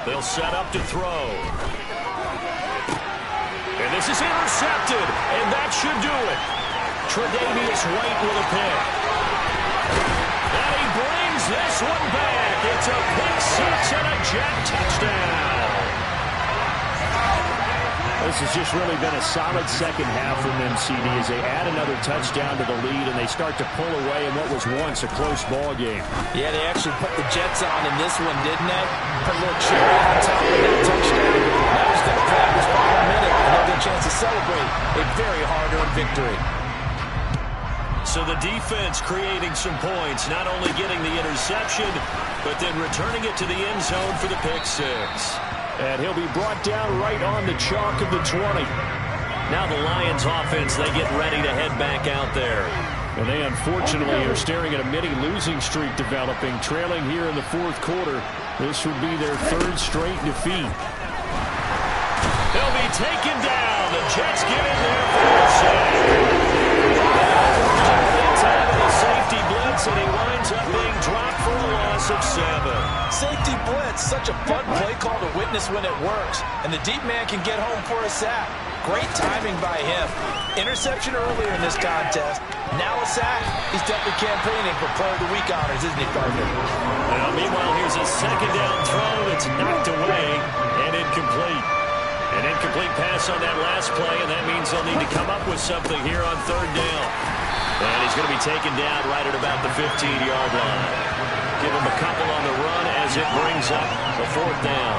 They'll set up to throw. And this is intercepted, and that should do it. Tre'Davious White with a pick. And he brings this one back. It's a pick six and a Jet touchdown. This has just really been a solid second half from them, CD, as they add another touchdown to the lead and they start to pull away in what was once a close ball game. Yeah, they actually put the Jets on in this one, didn't they? Put a little cherry on top of that touchdown. Now he's going to grab his final minute, and they'll get a chance to celebrate a very hard-earned victory. So the defense creating some points, not only getting the interception, but then returning it to the end zone for the pick six. And he'll be brought down right on the chalk of the 20. Now the Lions offense, they get ready to head back out there. And they unfortunately are staring at a mini losing streak developing, trailing here in the fourth quarter. This would be their 3rd straight defeat. They'll be taken down. The Jets get in there for the sack. Inside of the safety blitz, and he winds up being dropped for a loss of 7. Safety blitz, such a fun play call to witness when it works. And the deep man can get home for a sack. Great timing by him. Interception earlier in this contest. Now a sack. He's definitely campaigning for Player of the Week honors, isn't he, partner? Now, meanwhile, here's a 2nd down throw that's knocked away and incomplete. An incomplete pass on that last play, and that means they'll need to come up with something here on 3rd down. And he's going to be taken down right at about the 15-yard line. Give him a couple on the run as it brings up the 4th down.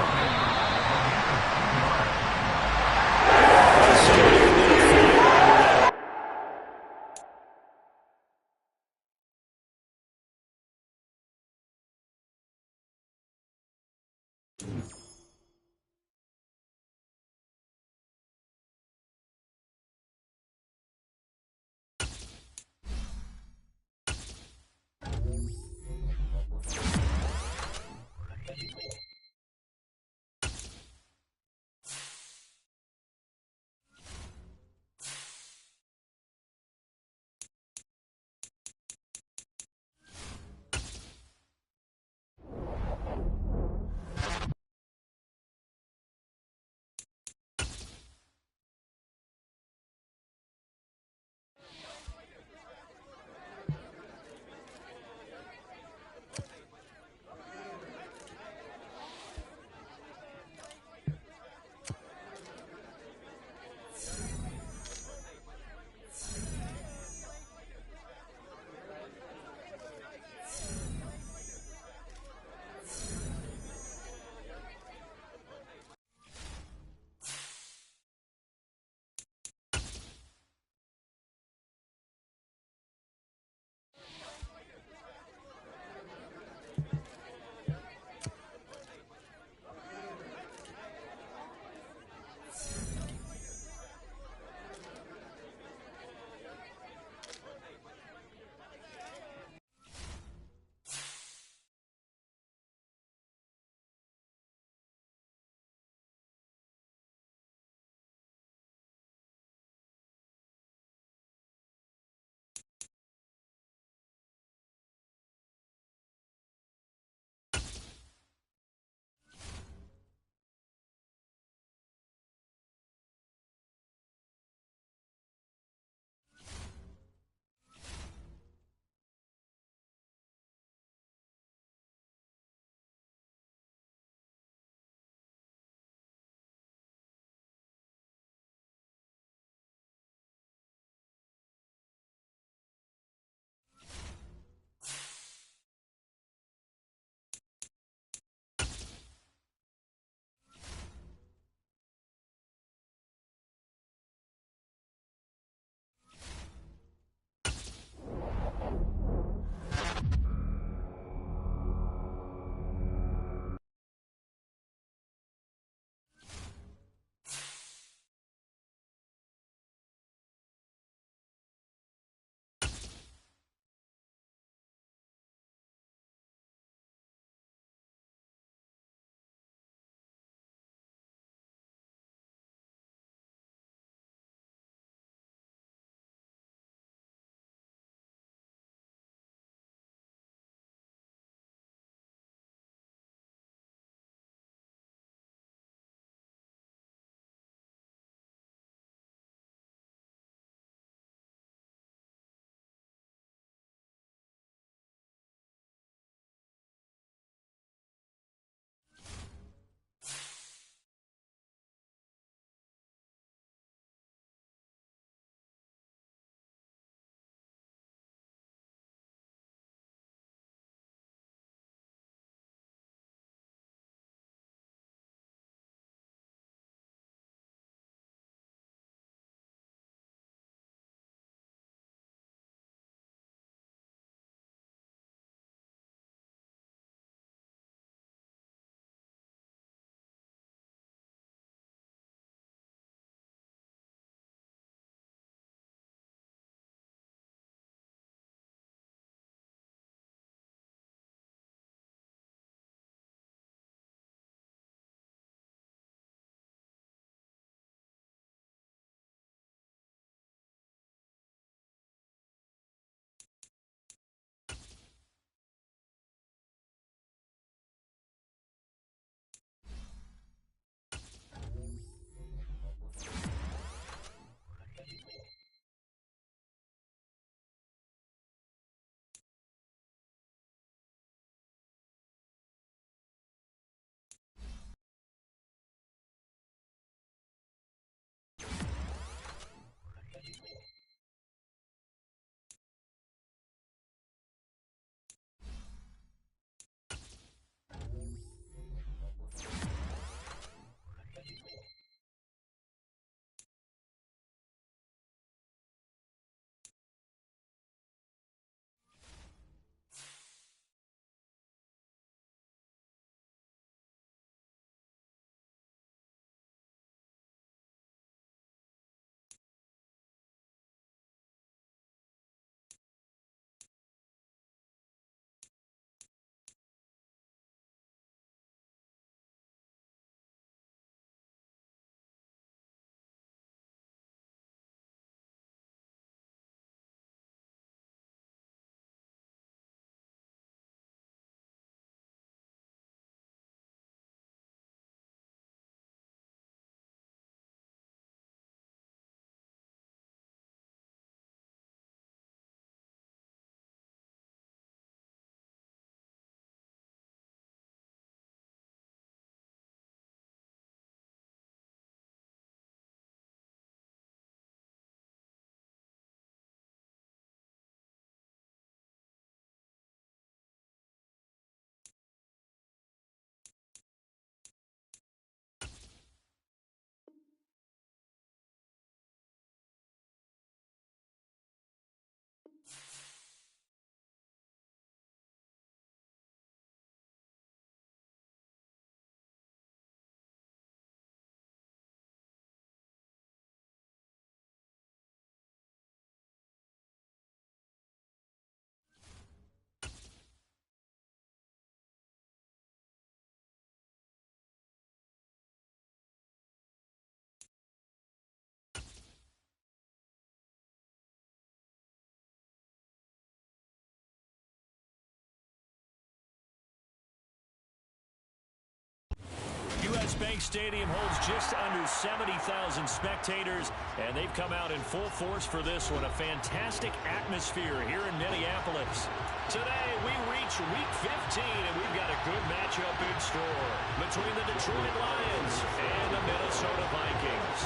Bank Stadium holds just under 70,000 spectators, and they've come out in full force for this one. A fantastic atmosphere here in Minneapolis. Today, we reach Week 15, and we've got a good matchup in store between the Detroit Lions and the Minnesota Vikings.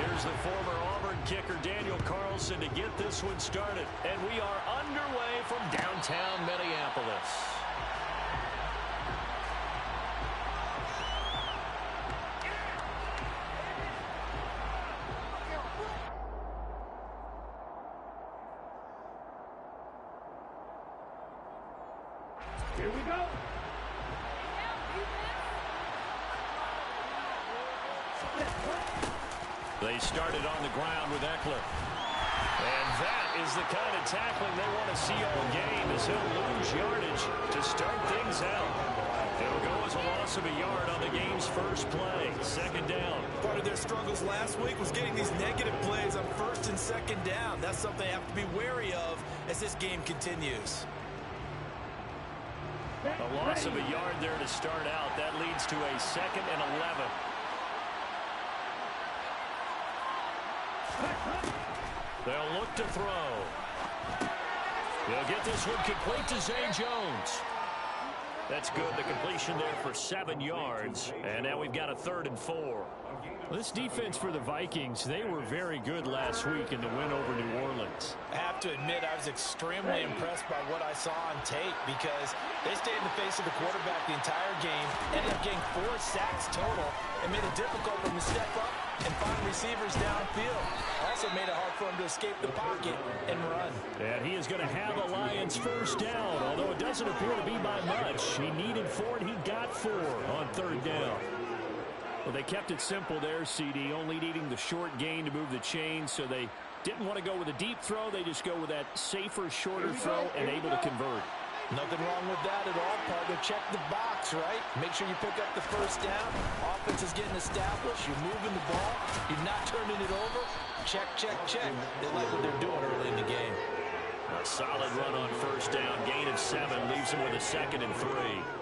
Here's the former Auburn kicker, Daniel Carlson, to get this one started. And we are underway from downtown Minneapolis. Here we go. They started on the ground with Eckler. And that is the kind of tackling they want to see all game, as he'll lose yardage to start things out. It'll go as a loss of a yard on the game's first play. Second down. Part of their struggles last week was getting these negative plays on first and second down. That's something they have to be wary of as this game continues. A loss of a yard there to start out. That leads to a 2nd and 11. They'll look to throw. They'll get this one complete to Zay Jones. That's good. The completion there for 7 yards. And now we've got a 3rd and 4. This defense for the Vikings, they were very good last week in the win over New Orleans. I have to admit, I was extremely impressed by what I saw on tape because they stayed in the face of the quarterback the entire game, ended up getting 4 sacks total, and made it difficult for him to step up and find receivers downfield. Also made it hard for him to escape the pocket and run. And he is going to have the Lions first down, although it doesn't appear to be by much. He needed 4, and he got 4 on 3rd down. Well, they kept it simple there, CD, only needing the short gain to move the chains, so they didn't want to go with a deep throw. They just go with that safer, shorter throw and able to convert. Nothing wrong with that at all, partner. Check the box, right? Make sure you pick up the first down. Offense is getting established. You're moving the ball. You're not turning it over. Check, check, check. They like what they're doing early in the game. A solid run on first down. Gain of 7 leaves him with a 2nd and 3.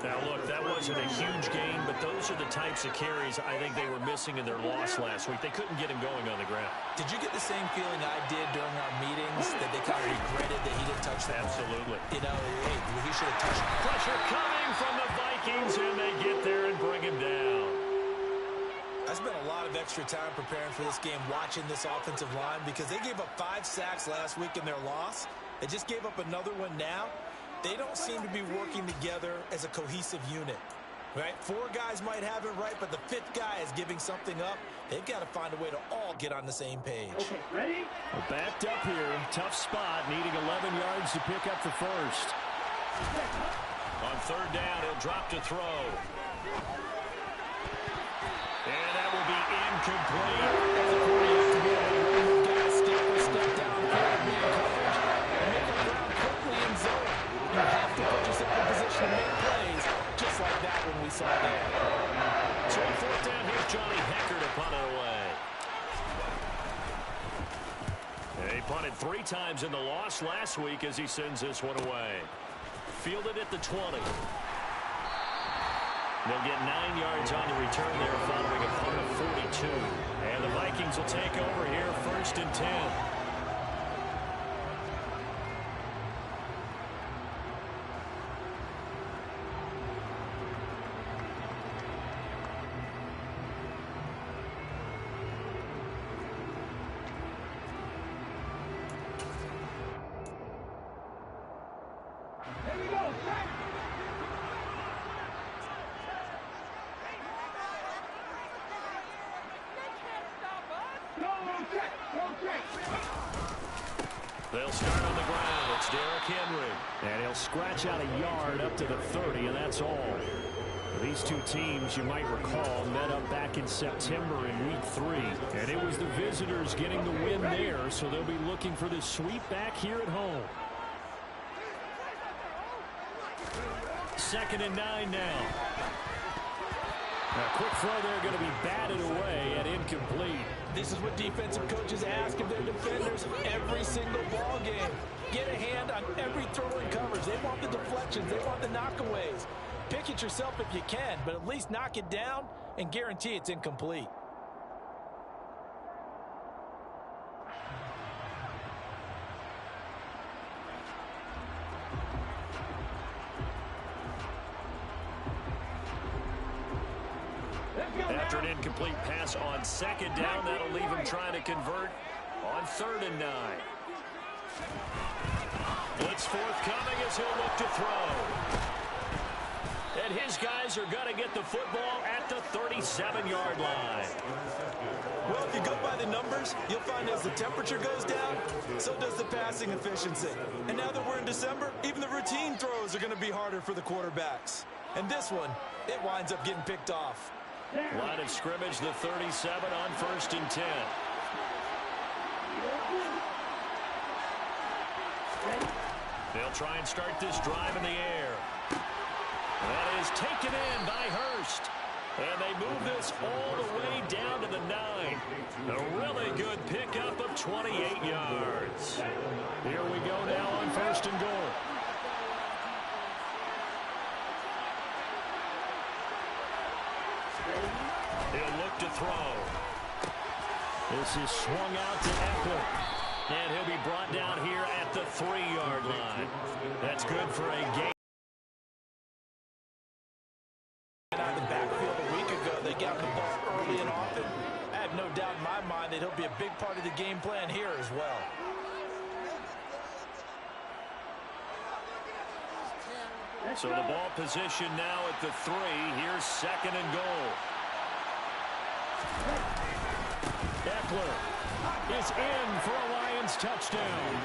Now, look, that wasn't a huge gain, but those are the types of carries I think they were missing in their loss last week. They couldn't get him going on the ground. Did you get the same feeling I did during our meetings, that they kind of regretted that he didn't touch that? Absolutely. You know, hey, he should have touched it. Pressure coming from the Vikings, and they get there and bring him down. I spent a lot of extra time preparing for this game, watching this offensive line, because they gave up 5 sacks last week in their loss. They just gave up another one now. They don't seem to be working together as a cohesive unit, right? 4 guys might have it right, but the 5th guy is giving something up. They've got to find a way to all get on the same page. Okay, ready? Well, backed up here. Tough spot, needing 11 yards to pick up the first. On 3rd down, he'll drop to throw. And that will be incomplete. As a quarterback, you have to be able to move guys, step down, man coverage, and make the ground quickly in zone. You have to put yourself in position to make plays, just like that when we saw that. So on 4th down, here's Johnny Hekker to punt it away. And he punted 3 times in the loss last week as he sends this one away. Fielded at the 20. They'll get 9 yards on the return there following a punt of 42. And the Vikings will take over here, 1st and 10. Here we go. Check. They'll start on the ground. It's Derrick Henry. And he'll scratch out a yard up to the 30, and that's all. These two teams, you might recall, met up back in September in Week 3. And it was the visitors getting the win there, so they'll be looking for the sweep back here at home. 2nd and 9 now. A quick throw there going to be batted away and incomplete. This is what defensive coaches ask of their defenders every single ball game. Get a hand on every throw in coverage. They want the deflections. They want the knockaways. Pick Make it yourself if you can, but at least knock it down and guarantee it's incomplete. After an incomplete pass on second down, that'll leave him trying to convert on 3rd and 9. Blitz forthcoming as he'll look to throw. And his guys are going to get the football at the 37-yard line. Well, if you go by the numbers, you'll find as the temperature goes down, so does the passing efficiency. And now that we're in December, even the routine throws are going to be harder for the quarterbacks. And this one, it winds up getting picked off. Line of scrimmage, the 37 on 1st and 10. They'll try and start this drive in the air. That is taken in by Hurst. And they move this all the way down to the 9. A really good pickup of 28 yards. Here we go now on 1st and goal. He'll look to throw. This is swung out to Eckler. And he'll be brought down here at the 3-yard line. That's good for a gain. Out of the backfield a week ago, they got the ball early and often. I have no doubt in my mind that he'll be a big part of the game plan here as well. So the ball position now at the 3. Here's 2nd and goal. Eckler is in for a Lions touchdown.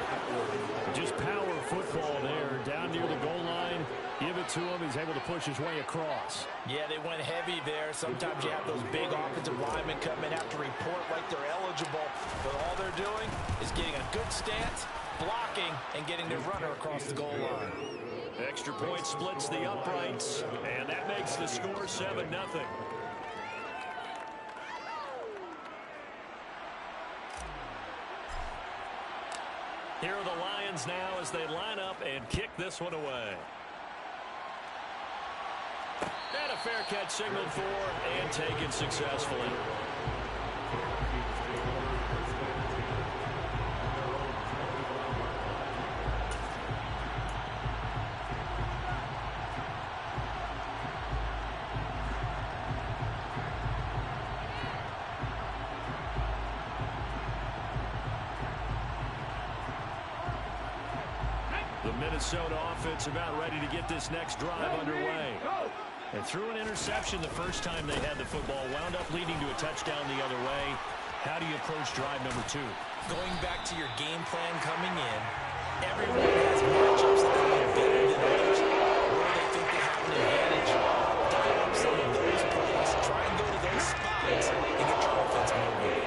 Just power football there down near the goal line. Give it to him. He's able to push his way across. Yeah, they went heavy there. Sometimes you have those big offensive linemen come in, have to report like they're eligible. But all they're doing is getting a good stance, blocking, and getting their runner across the goal line. Extra point splits the uprights, and that makes the score 7-0. Here are the Lions now as they line up and kick this one away. And a fair catch signaled for and taken successfully. The Minnesota offense about ready to get this next drive underway. And threw an interception the first time they had the football, wound up leading to a touchdown the other way. How do you approach drive number 2? Going back to your game plan coming in, everyone has matchups that are better than others, where they think they have an advantage. Dial up some of those plays, try and go to those spots, and get your offense moving.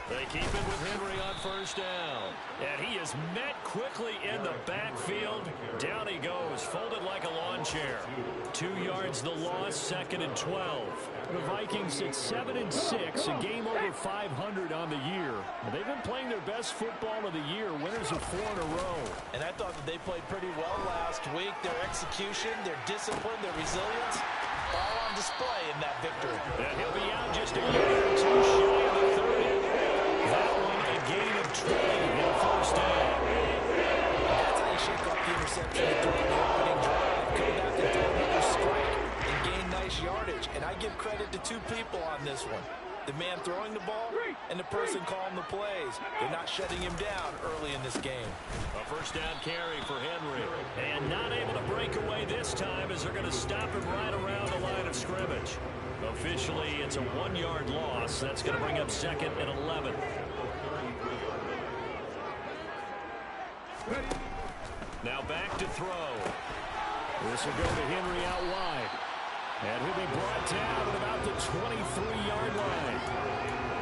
They keep it with Henry on 1st down. And he is met quickly in the backfield. Down he goes, folded like a lawn chair. 2 yards the loss, 2nd and 12. The Vikings at 7-6, a game over 500 on the year. They've been playing their best football of the year, winners of 4 in a row. And I thought that they played pretty well last week. Their execution, their discipline, their resilience, all on display in that victory. And he'll be out just a yard or 2 shy of the 30. That one a gain of 20 in 1st down. That's how you shake off the interception you threw in the opening drive. Come back and throw another strike and gain nice yardage. And I give credit to 2 people on this one. The man throwing the ball and the person calling the plays. They're not shutting him down early in this game. A 1st down carry for Henry. And not able to break away this time as they're going to stop him right around the line of scrimmage. Officially, it's a 1-yard loss. That's going to bring up 2nd and 11. Now back to throw. This will go to Henry out wide. And he'll be brought down at about the 23-yard line.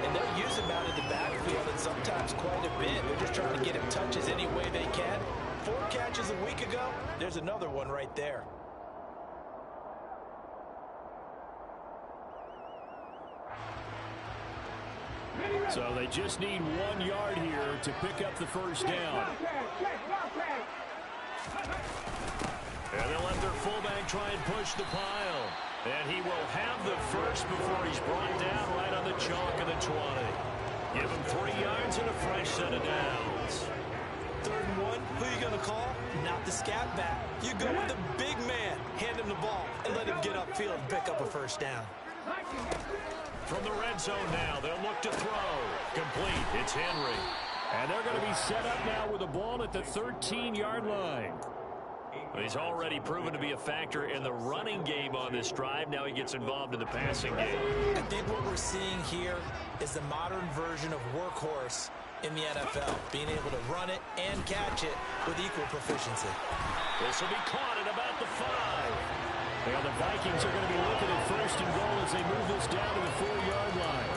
And they'll use him out in the backfield and sometimes quite a bit. They're just trying to get him touches any way they can. 4 catches a week ago. There's another one right there. So they just need 1 yard here to pick up the 1st down. fullback try and push the pile. And he will have the first before he's brought down right on the chalk of the 20. Give him 3 yards and a fresh set of downs. 3rd and 1, who are you going to call? Not the scat back. You go with the big man. Hand him the ball and let him get upfield and pick up a first down. From the red zone now, they'll look to throw. Complete. It's Henry. And they're going to be set up now with the ball at the 13-yard line. He's already proven to be a factor in the running game on this drive. Now he gets involved in the passing game. I think what we're seeing here is the modern version of workhorse in the NFL, being able to run it and catch it with equal proficiency. This will be caught at about the 5. Well, the Vikings are going to be looking at 1st and goal as they move this down to the 4-yard line.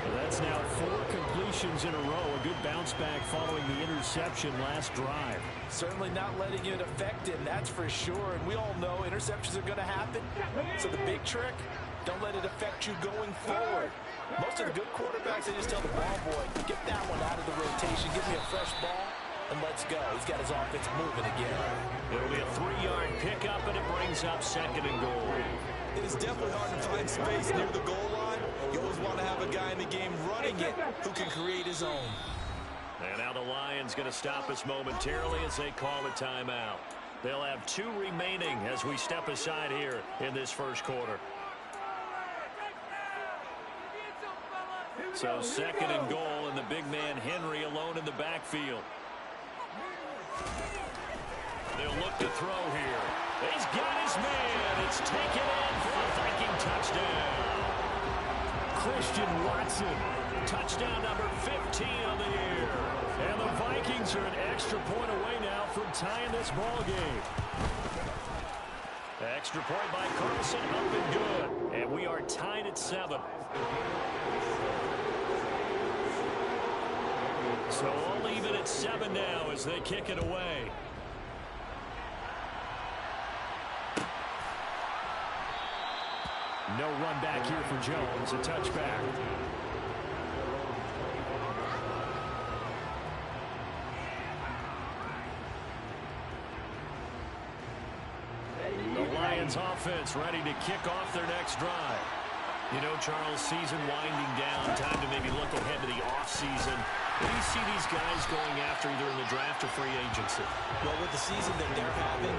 Well, that's now 4 completions in a row. A good bounce back following the interception last drive. Certainly not letting it affect him, that's for sure. And we all know interceptions are going to happen. So the big trick, don't let it affect you going forward. Most of the good quarterbacks, they just tell the ball boy, get that one out of the rotation, give me a fresh ball, and let's go. He's got his offense moving again. It'll be a 3-yard pickup, and it brings up 2nd and goal. It is definitely hard to find space near the goal line. You always want to have a guy in the game running it who can create his own. And now the Lions going to stop us momentarily as they call a timeout. They'll have 2 remaining as we step aside here in this first quarter. So 2nd and goal, and the big man Henry alone in the backfield. They'll look to throw here. He's got his man. It's taken in for a Viking touchdown. Christian Watson, Touchdown number 15 on the year. and the Vikings are an extra point away now from tying this ball game. Extra point by Carlson, up and good. And we are tied at 7. So all even at 7 now as they kick it away. No run back here for Jones. A touchback. The Lions offense ready to kick off their next drive. You know, Charles, season winding down, time to maybe look ahead to the offseason. What do you see these guys going after either in the draft or free agency? Well, with the season that they're having,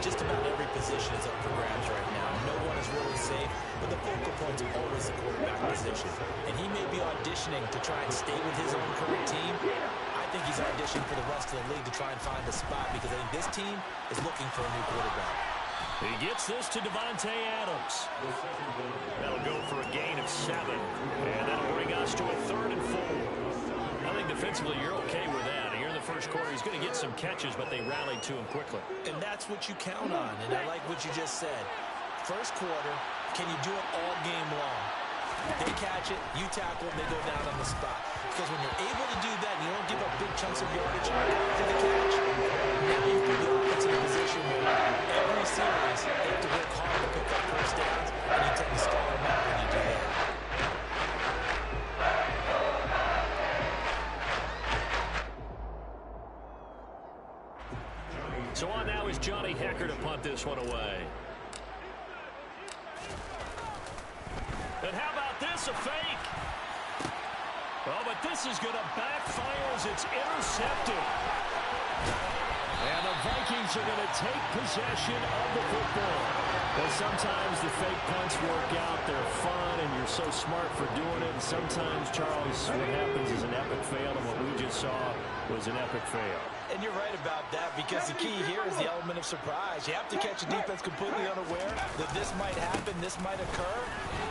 just about every position is up for grabs right now. No one is really safe, but the focal point is always the quarterback position. And he may be auditioning to try and stay with his own current team. I think he's auditioning for the rest of the league to try and find a spot because I think this team is looking for a new quarterback. He gets this to Davante Adams. That'll go for a gain of 7. And that'll bring us to a 3rd and 4. I think defensively you're okay with that. Here in the first quarter, he's going to get some catches, but they rallied to him quickly. And that's what you count on, and I like what you just said. First quarter, can you do it all game long? They catch it, you tackle, and they go down on the spot. Because when you're able to do that, and you don't give up big chunks of yardage after the catch, now you put the offense in a position where every series they have to work hard to pick up first downs, and you tend to stall them out when you do that. So on now is Johnny Hekker to punt this one away. And how about this, a fake? Oh, but this is going to backfire as it's intercepted. And the Vikings are going to take possession of the football. Well, sometimes the fake punts work out. They're fun, and you're so smart for doing it. And sometimes, Charles, what happens is an epic fail, and what we just saw was an epic fail. And you're right about that because the key here is the element of surprise. You have to catch a defense completely unaware that this might happen, this might occur.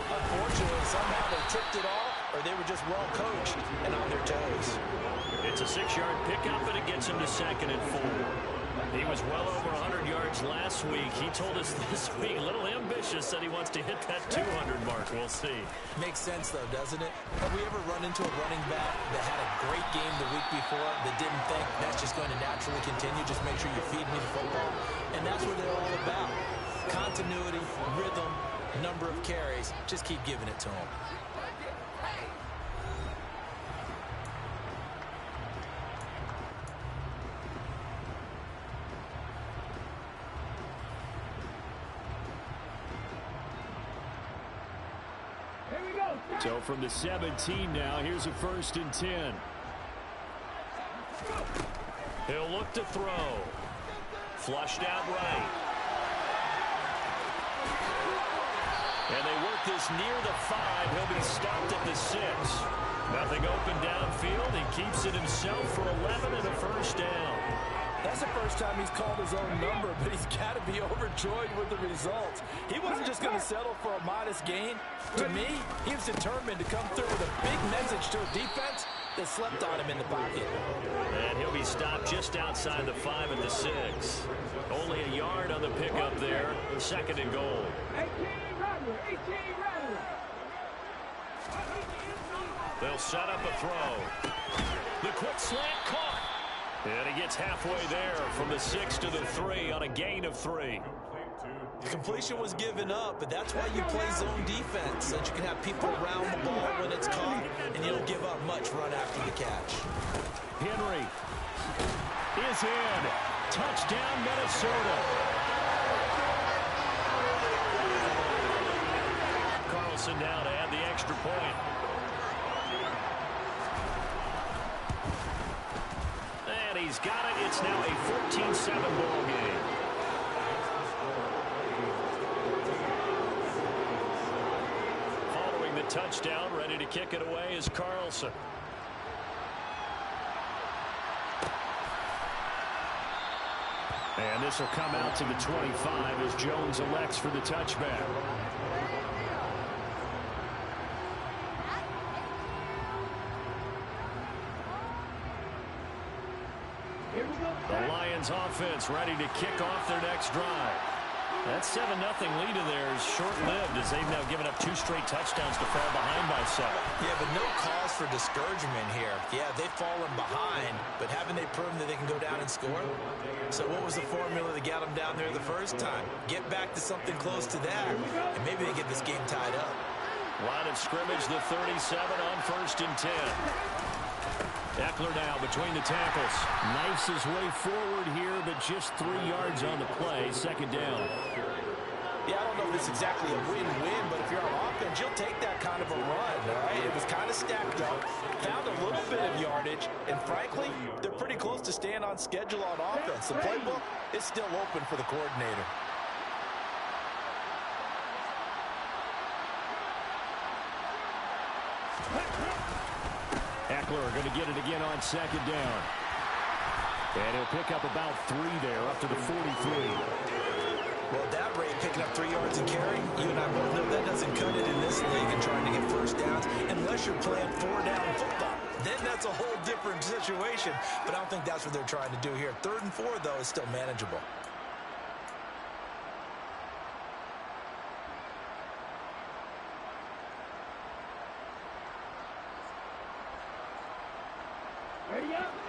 Unfortunately, somehow they tipped it off or they were just well coached and on their toes. It's a 6-yard pickup, and it gets him to 2nd and 4. He was well over 100 yards last week. He told us this week, a little ambitious, that he wants to hit that 200 mark. We'll see. Makes sense, though, doesn't it? Have we ever run into a running back that had a great game the week before that didn't think that's just going to naturally continue? Just make sure you feed me the football. And that's what they're all about. Continuity, rhythm, number of carries. Just keep giving it to them. So from the 17 now, here's a 1st and 10. He'll look to throw. Flushed out right. And they work this near the 5. He'll be stopped at the 6. Nothing open downfield. He keeps it himself for 11 and a 1st down. That's the first time he's called his own number, but he's got to be overjoyed with the results. He wasn't just going to settle for a modest gain. To me, he was determined to come through with a big message to a defense that slept on him in the pocket. And he'll be stopped just outside the 5 at the 6. Only a yard on the pickup there. 2nd and goal. 18 Rattler. They'll set up a throw. The quick slant caught. And he gets halfway there from the 6 to the 3 on a gain of 3. The completion was given up, but that's why you play zone defense, so that you can have people around the ball when it's caught, and you don't give up much run after the catch. Henry is in. Touchdown, Minnesota. Carlson now to add the extra point. And he's got it. It's now a 14-7 ball game. Following the touchdown, ready to kick it away is Carlson. And this will come out to the 25 as Jones elects for the touchback. The Lions offense ready to kick off their next drive. That 7-0 lead of theirs short-lived as they've now given up 2 straight touchdowns to fall behind by 7. Yeah, but no cause for discouragement here. Yeah, they've fallen behind, but haven't they proven that they can go down and score? So what was the formula that got them down there the first time? Get back to something close to that, and maybe they get this game tied up. Line of scrimmage, the 37 on 1st and 10. Eckler now between the tackles. Knifes his way forward here, but just 3 yards on the play. 2nd down. Yeah, I don't know if it's exactly a win-win, but if you're on offense, you'll take that kind of a run, all right? It was kind of stacked up, found a little bit of yardage, and frankly, they're pretty close to staying on schedule on offense. The playbook is still open for the coordinator. Eckler going to get it again on 2nd down. And he'll pick up about 3 there, up to the 43. Well, at that rate, picking up 3 yards and carry, you and I both know that doesn't cut it in this league and trying to get 1st downs unless you're playing 4-down football. Then that's a whole different situation, but I don't think that's what they're trying to do here. 3rd and 4, though, is still manageable.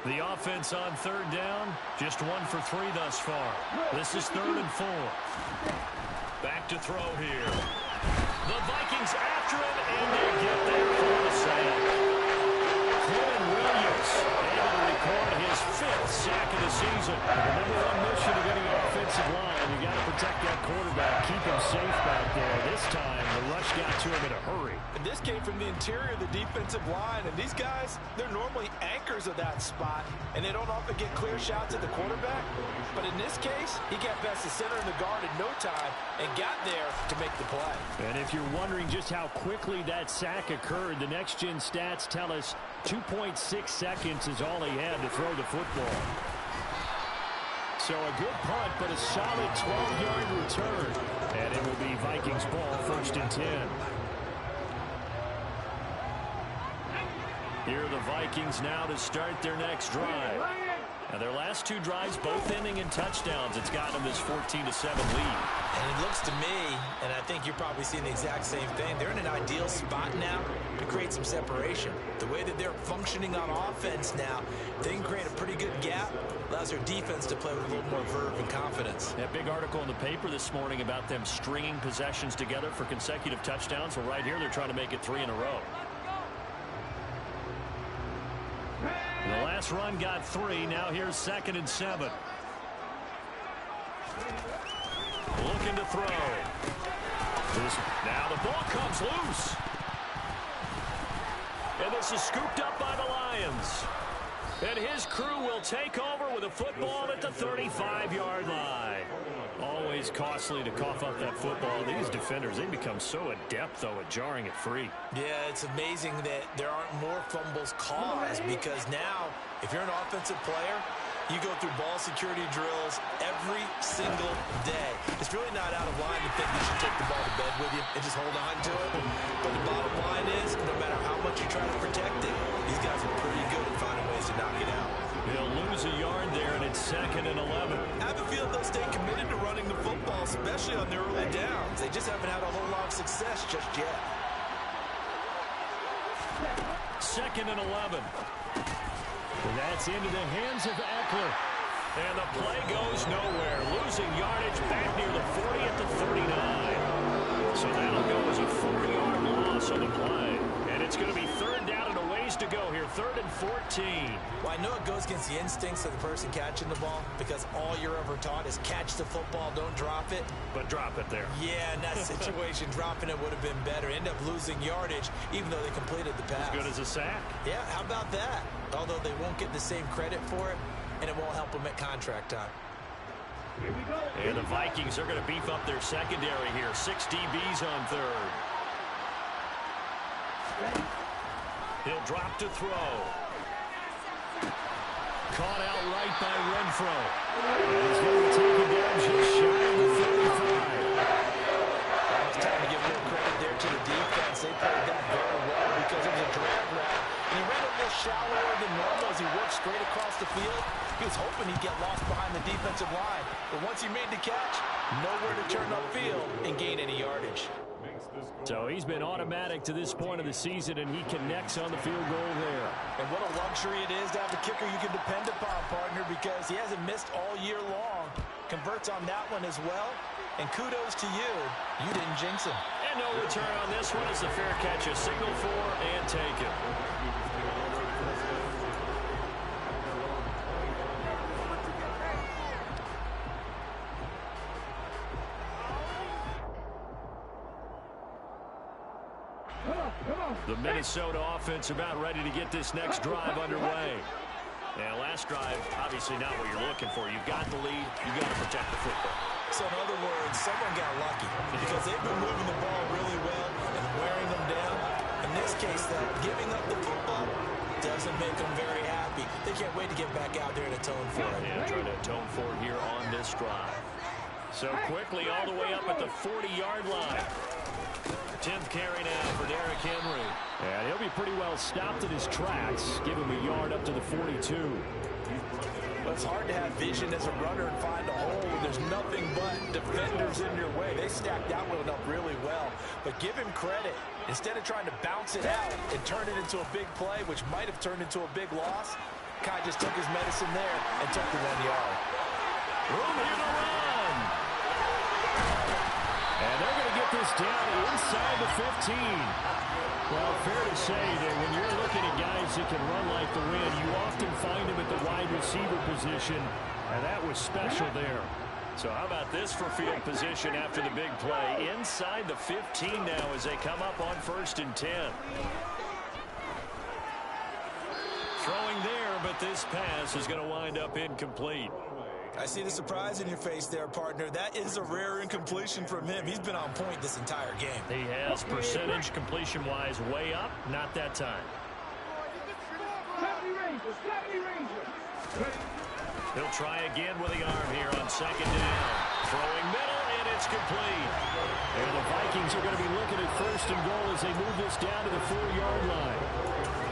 The offense on 3rd down, just 1 for 3 thus far. This is 3rd and 4. Back to throw here. The Vikings after him, and they get there for the sack. Quinn Williams able to record his 5th sack of the season. The #1 mission of any offensive line, you got to protect that quarterback, keep him safe back there. This time, the rush got to him in a hurry. And this came from the interior of the defensive line, and these guys, they're normally anchors of that spot, and they don't often get clear shots at the quarterback. But in this case, he got past the center and the guard in no time and got there to make the play. And if you're wondering just how quickly that sack occurred, the next-gen stats tell us 2.6 seconds is all he had to throw the football. So a good punt, but a solid 12-yard return. And it will be Vikings ball, 1st and 10. Here are the Vikings now to start their next drive. Now their last 2 drives, both ending in touchdowns. It's gotten them this 14-7 lead. And it looks to me, and I think you're probably seeing the exact same thing, they're in an ideal spot now to create some separation. The way that they're functioning on offense now, they can create a pretty good gap, allows their defense to play with a little more verve and confidence. That big article in the paper this morning about them stringing possessions together for consecutive touchdowns. Well, right here, they're trying to make it 3 in a row. The last run got 3. Now here's 2nd and 7. Looking to throw. Now the ball comes loose. this is scooped up by the Lions. And his crew will take over with a football at the 35-yard line. Always costly to cough up that football. These defenders, they become so adept, though, at jarring it free. Yeah, it's amazing that there aren't more fumbles caused because now, if you're an offensive player, you go through ball security drills every single day. It's really not out of line to think you should take the ball to bed with you and just hold on to it. But the bottom line is, no matter how much you try to protect it, these guys are pretty good at finding ways to knock it out. They'll lose a yard there, and it's 2nd and 11. I have a feeling they'll stay committed to running the football, especially on their early downs. They just haven't had a whole lot of success just yet. 2nd and 11. And that's into the hands of Eckler. And the play goes nowhere. Losing yardage back near the 40 at the 39. So that'll go as a 4-yard loss on the play. And it's going to be 3rd down and a ways to go here. 3rd and 14. Well, I know it goes against the instincts of the person catching the ball because all you're ever taught is catch the football, don't drop it. But drop it there. Yeah, in that situation, dropping it would have been better. End up losing yardage even though they completed the pass. As good as a sack. Yeah, how about that? Although they won't get the same credit for it, and it won't help them at contract time. And the Vikings are going to beef up their secondary here. 6 DBs on 3rd. He'll drop to throw. Caught out right by Renfro. And he's going to be taken down just shy of the 35. It's time to give a little credit there to the defense. They played that very well because it was a drag route. And he ran a little shallower than normal as he worked straight across the field. He was hoping he'd get lost behind the defensive line. But once he made the catch, nowhere to turn upfield and gain any yardage. So he's been automatic to this point of the season, and he connects on the field goal there. And what a luxury it is to have a kicker you can depend upon, partner, because he hasn't missed all year long. Converts on that one as well. And kudos to you. You didn't jinx him. And no return on this one as the fair catch is signaled for and taken. The Minnesota offense about ready to get this next drive underway. And last drive, obviously not what you're looking for. You've got the lead. You've got to protect the football. So in other words, someone got lucky because they've been moving the ball really well and wearing them down. In this case, that giving up the football doesn't make them very happy. They can't wait to get back out there and atone for it. Yeah, trying to atone for it here on this drive. So quickly all the way up at the 40-yard line. 10th carry now for Derrick Henry. And he'll be pretty well stopped in his tracks. Give him a yard up to the 42. But it's hard to have vision as a runner and find a hole when there's nothing but defenders in your way. They stacked that one up really well. But give him credit. Instead of trying to bounce it out and turn it into a big play, which might have turned into a big loss, Kai just took his medicine there and took the 1 yard. Room here to run. And they're going to get this down inside the 15. Well, fair to say that when you're looking at guys that can run like the wind, you often find them at the wide receiver position, and that was special there. So how about this for field position after the big play? Inside the 15 now as they come up on 1st and 10. Throwing there, but this pass is going to wind up incomplete. I see the surprise in your face there, partner. That is a rare incompletion from him. He's been on point this entire game. He has percentage completion-wise way up. Not that time. 70 Rangers. He'll try again with the arm here on 2nd down. Throwing middle, and it's complete. And the Vikings are going to be looking at 1st and goal as they move this down to the 4-yard line.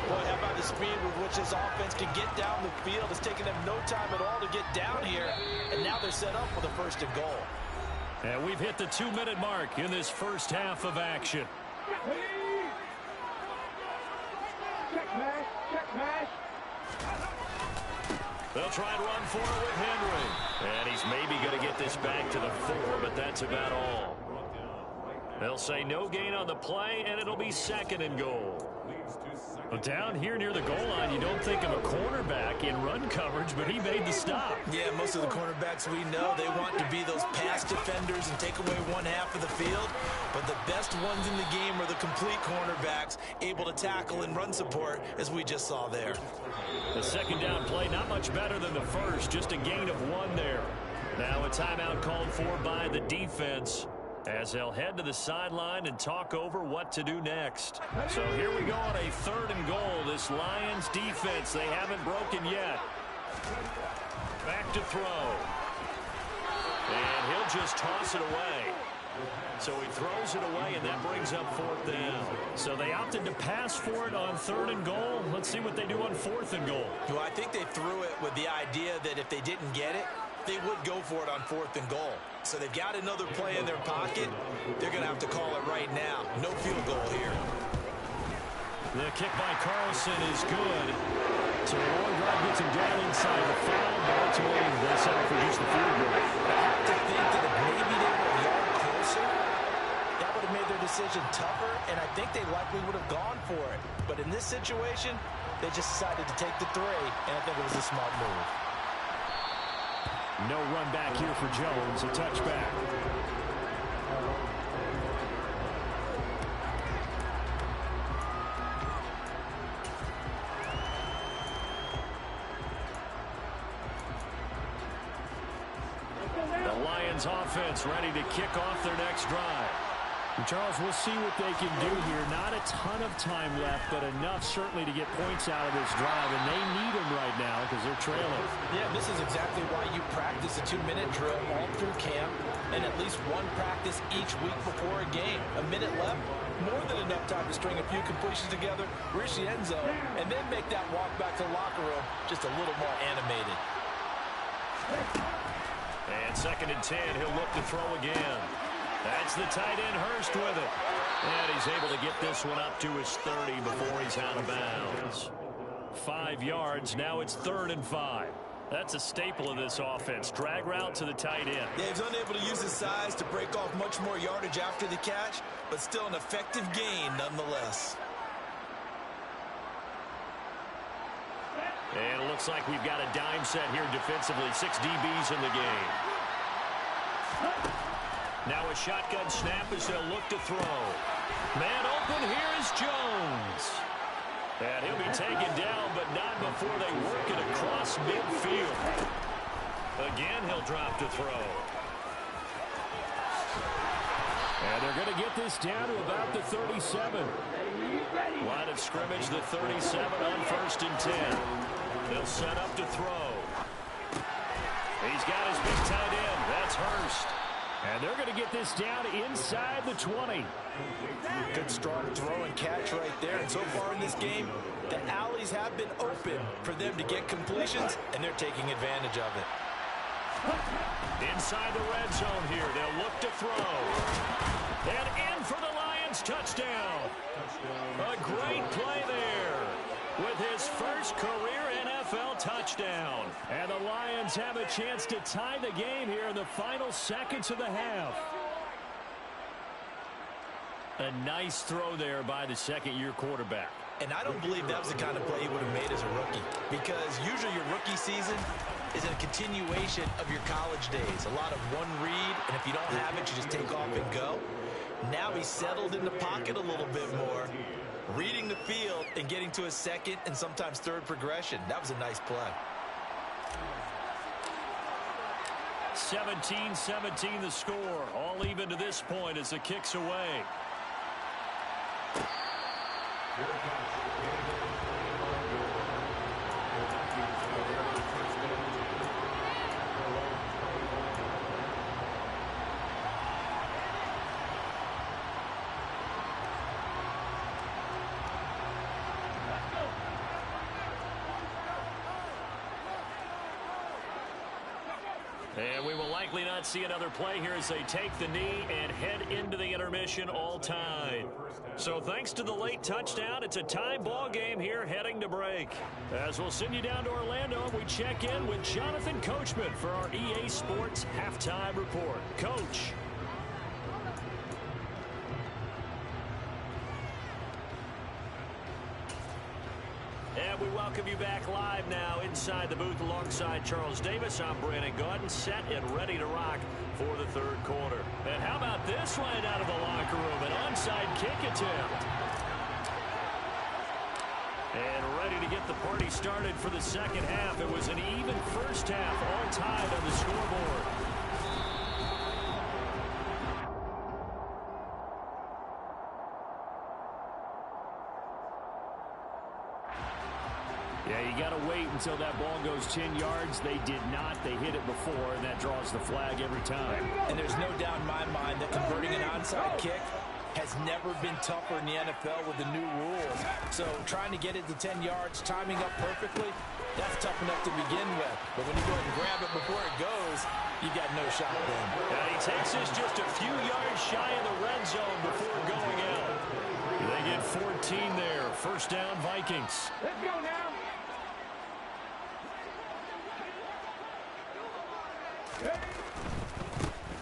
Boy, how about the speed with which this offense can get down the field? It's taken them no time at all to get down here, and now they're set up with a 1st and goal. And we've hit the 2-minute mark in this first half of action. Check pass. They'll try and run for it with Henry. And he's maybe going to get this back to the 4, but that's about all. They'll say no gain on the play, and it'll be 2nd and goal. Well, down here near the goal line, you don't think of a cornerback in run coverage, but he made the stop. Yeah, most of the cornerbacks we know, they want to be those pass defenders and take away one half of the field. But the best ones in the game are the complete cornerbacks, able to tackle and run support, as we just saw there. The 2nd down play, not much better than the first, just a gain of 1 there. Now a timeout called for by the defense, as they'll head to the sideline and talk over what to do next. So here we go on a 3rd and goal. This Lions defense, they haven't broken yet. Back to throw. And he'll just toss it away. So he throws it away, and that brings up 4th down. So they opted to pass for it on 3rd and goal. Let's see what they do on 4th and goal. Well, I think they threw it with the idea that if they didn't get it, they would go for it on 4th and goal. So they've got another play in their pocket. They're going to have to call it right now. No field goal here. The kick by Carlson is good. So the long drive gets him down inside the foul, but ultimately they settle for just the field goal. I have to think that if maybe they were a yard closer, that would have made their decision tougher, and I think they likely would have gone for it. But in this situation, they just decided to take the 3, and I think it was a smart move. No run back here for Jones, a touchback. The Lions offense ready to kick off their next drive. And Charles, we'll see what they can do here. Not a ton of time left, but enough certainly to get points out of this drive, and they need them right now because they're trailing. Yeah, this is exactly why you practice a 2-minute drill all through camp and at least one practice each week before a game. A minute left, more than enough time to string a few completions together, reach the end zone, and then make that walk back to the locker room just a little more animated. And 2nd and 10, he'll look to throw again. That's the tight end, Hurst, with it. And he's able to get this one up to his 30 before he's out of bounds. 5 yards. Now it's 3rd and 5. That's a staple of this offense. Drag route to the tight end. Yeah, he's unable to use his size to break off much more yardage after the catch, but still an effective gain nonetheless. And it looks like we've got a dime set here defensively. 6 DBs in the game. Now a shotgun snap as they'll look to throw. Man open, here is Jones. And he'll be taken down, but not before they work it across midfield. Again, he'll drop to throw. And they're going to get this down to about the 37. Line of scrimmage, the 37 on 1st and 10. They'll set up to throw. He's got his big tight end. That's Hurst. And they're going to get this down inside the 20. Good strong throw and catch right there. And so far in this game, the alleys have been open for them to get completions, and they're taking advantage of it. Inside the red zone here, they'll look to throw. And in for the Lions touchdown. A great play there with his first career NFL touchdown. And the Lions have a chance to tie the game here in the final seconds of the half. A nice throw there by the 2nd-year quarterback. And I don't believe that was the kind of play he would have made as a rookie, because usually your rookie season is a continuation of your college days. A lot of one read, and if you don't have it, you just take off and go. Now he's settled in the pocket a little bit more, reading the field and getting to a 2nd and sometimes 3rd progression. That was a nice play. 17-17 the score. All even to this point as the kick's away. And we will likely not see another play here as they take the knee and head into the intermission all tied. So thanks to the late touchdown, it's a tie ball game here heading to break. As we'll send you down to Orlando, we check in with Jonathan Coachman for our EA Sports Halftime Report. Coach. And we welcome you back live now inside the booth alongside Charles Davis. I'm Brandon Gaudin, set and ready to rock for the third quarter. And how about this right out of the locker room? An onside kick attempt. And ready to get the party started for the second half. It was an even first half, all tied on the scoreboard. Yeah, you got to wait until that ball goes 10 yards. They did not. They hit it before, and that draws the flag every time. And there's no doubt in my mind that converting an onside kick has never been tougher in the NFL with the new rules. So trying to get it to 10 yards, timing up perfectly, that's tough enough to begin with. But when you go ahead and grab it before it goes, you got no shot then. And he takes us just a few yards shy of the red zone before going out. They get 14 there. First down, Vikings. Let's go now.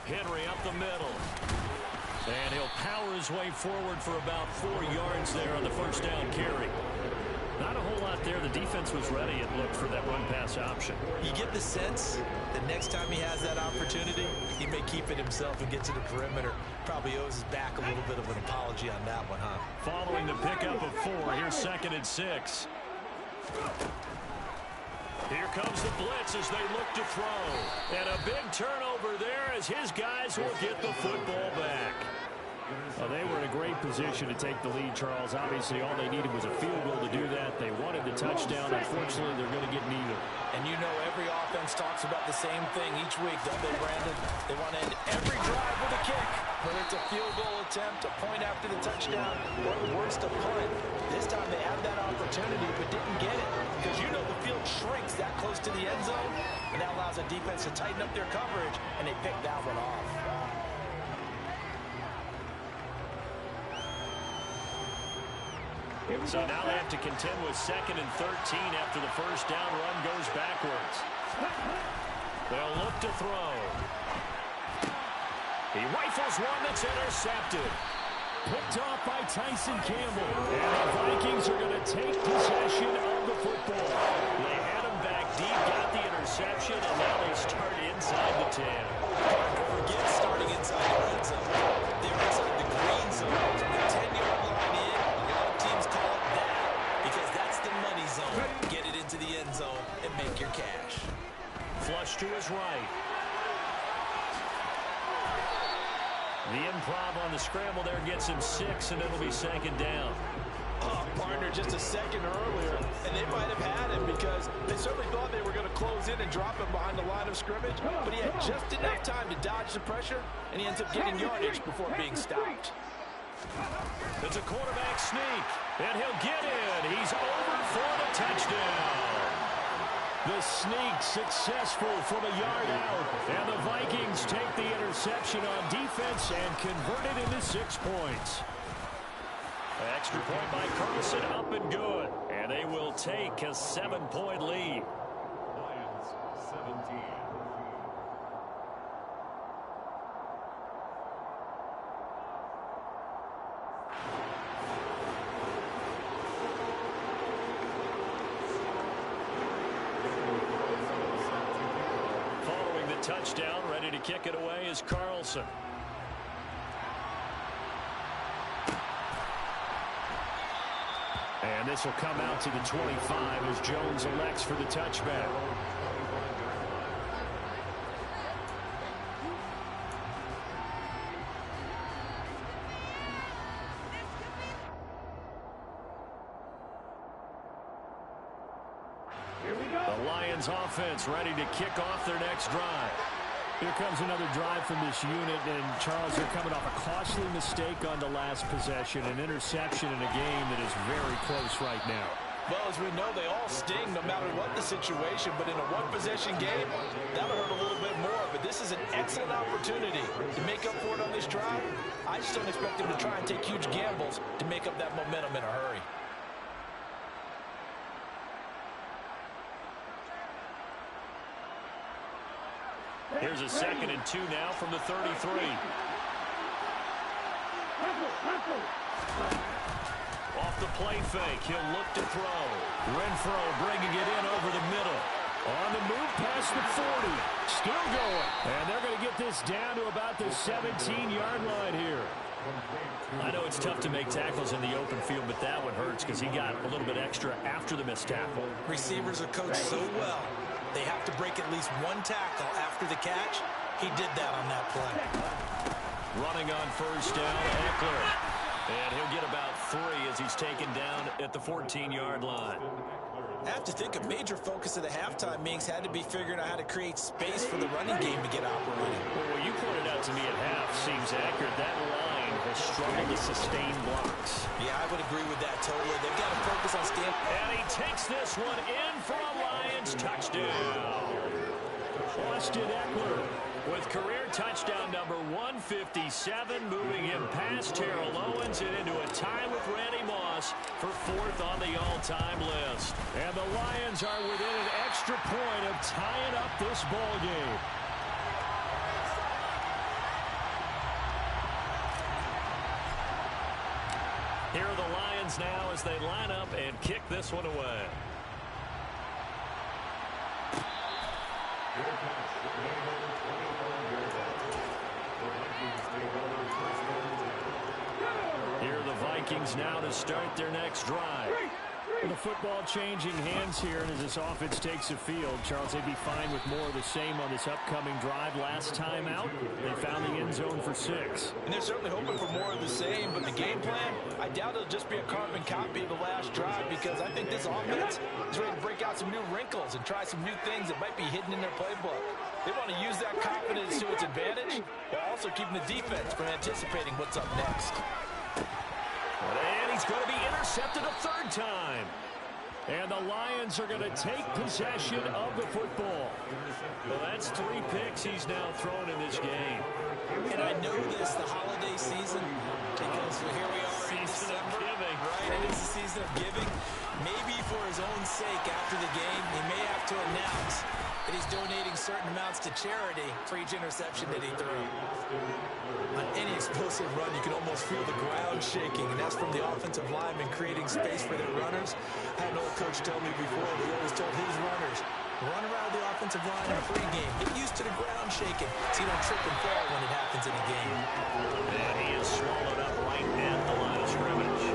Henry up the middle. And he'll power his way forward for about 4 yards there on the first down carry. Not a whole lot there. The defense was ready, it looked, for that run-pass option. You get the sense that next time he has that opportunity, he may keep it himself and get to the perimeter. Probably owes his back a little bit of an apology on that one, huh? Following the pickup of 4, here's 2nd and 6. Here comes the blitz as they look to throw. And a big turnover there as his guys will get the football back. Well, they were in a great position to take the lead, Charles. Obviously, all they needed was a field goal to do that. They wanted the touchdown. Unfortunately, they're going to get neither. And you know every offense talks about the same thing each week, don't they, Brandon? They want to end every drive with a kick. Whether it's a field goal attempt, a point after the touchdown, or worse, a punt. This time they had that opportunity but didn't get it. Because you know the field shrinks that close to the end zone, and that allows the defense to tighten up their coverage, and they pick that one off. So now they have to contend with 2nd and 13 after the first down run goes backwards. They'll look to throw. He rifles one that's intercepted. Picked off by Tyson Campbell. And the Vikings are going to take possession of the football. They had him back deep, got the interception, and now they start inside the 10. Don't forget starting inside the red zone. They're inside the green zone. The 10-yard line in, a lot of teams call it that because that's the money zone. Get it into the end zone and make your cash. Flush to his right. The improv on the scramble there gets him 6, and it'll be 2nd down. Oh, partner, just a second earlier, and they might have had him because they certainly thought they were going to close in and drop him behind the line of scrimmage, but he had just enough time to dodge the pressure, and he ends up getting yardage before being stopped. It's a quarterback sneak, and he'll get in. He's over for the touchdown. The sneak successful from a yard out. And the Vikings take the interception on defense and convert it into 6 points. Extra point by Carlson, up and good. And they will take a 7-point lead. Lions 17. Touchdown, ready to kick it away is Carlson. And this will come out to the 25 as Jones elects for the touchback. The Lions offense ready to kick off their next drive. Here comes another drive from this unit, and Charles, they're coming off a costly mistake on the last possession, an interception in a game that is very close right now. Well, as we know, they all sting no matter what the situation, but in a one-possession game, that'll hurt a little bit more, but this is an excellent opportunity to make up for it on this drive. I just don't expect them to try and take huge gambles to make up that momentum in a hurry. Here's a 2nd and 2 now from the 33. Off the play fake, he'll look to throw. Renfro bringing it in over the middle. On the move past the 40. Still going. And they're going to get this down to about the 17-yard line here. I know it's tough to make tackles in the open field, but that one hurts because he got a little bit extra after the missed tackle. Receivers are coached so well, they have to break at least one tackle after the catch. He did that on that play. Running on first down, Eckler. And he'll get about 3 as he's taken down at the 14-yard line. I have to think a major focus of the halftime meetings had to be figuring out how to create space for the running game to get operating. Well, what you pointed out to me at half seems accurate. That line has struggled to sustain blocks. Yeah, I would agree with that totally. They've got to focus on staying. And he takes this one in for a Lions touchdown. Austin Eckler with career touchdown number 157, moving him past Terrell Owens and into a tie with Randy Moss for 4th on the all-time list. And the Lions are within an extra point of tying up this ball game. Here are the Lions now as they line up and kick this one away. Here are the Vikings now to start their next drive. With the football changing hands here, and as this offense takes the field, Charles, they'd be fine with more of the same on this upcoming drive. Last time out, they found the end zone for 6. And they're certainly hoping for more of the same, but the game plan, I doubt it'll just be a carbon copy of the last drive, because I think this offense is ready to break out some new wrinkles and try some new things that might be hidden in their playbook. They want to use that confidence to its advantage, while also keeping the defense from anticipating what's up next. And he's going to be intercepted a 3rd time. And the Lions are going to take possession of the football. Well, that's 3 picks he's now thrown in this game. And I know this, the holiday season, because here we are in December, right? It is the season of giving. Maybe for his own sake after the game, he may have to announce that he's donating certain amounts to charity for each interception that he threw. On any explosive run, you can almost feel the ground shaking, and that's from the offensive linemen creating space for their runners. I had an old coach tell me before, he always told his runners, run around the offensive line in a free game. Get used to the ground shaking so you don't trip and fall when it happens in a game. And he is swallowed up right at the line of scrimmage.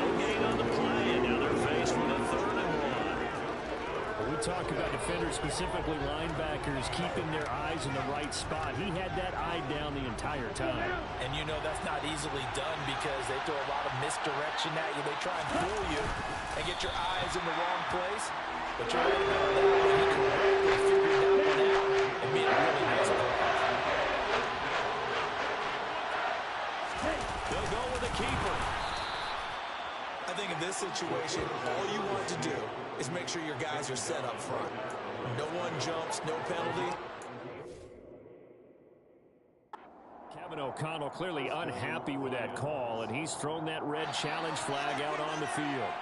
No gain on the play, and now they're faced with a 3rd and 1. We talk about defenders, specifically linebackers, keeping their eyes in the right spot. He had that eye down the entire time. And you know that's not easily done because they throw a lot of misdirection at you. They try and fool you and get your eyes in the wrong place. But you're right about that one. He correctly figured that one out and made a really nice play. They'll go with the keeper. I think in this situation, all you want to do is make sure your guys are set up front. No one jumps, no penalty. Kevin O'Connell clearly unhappy with that call, and he's thrown that red challenge flag out on the field.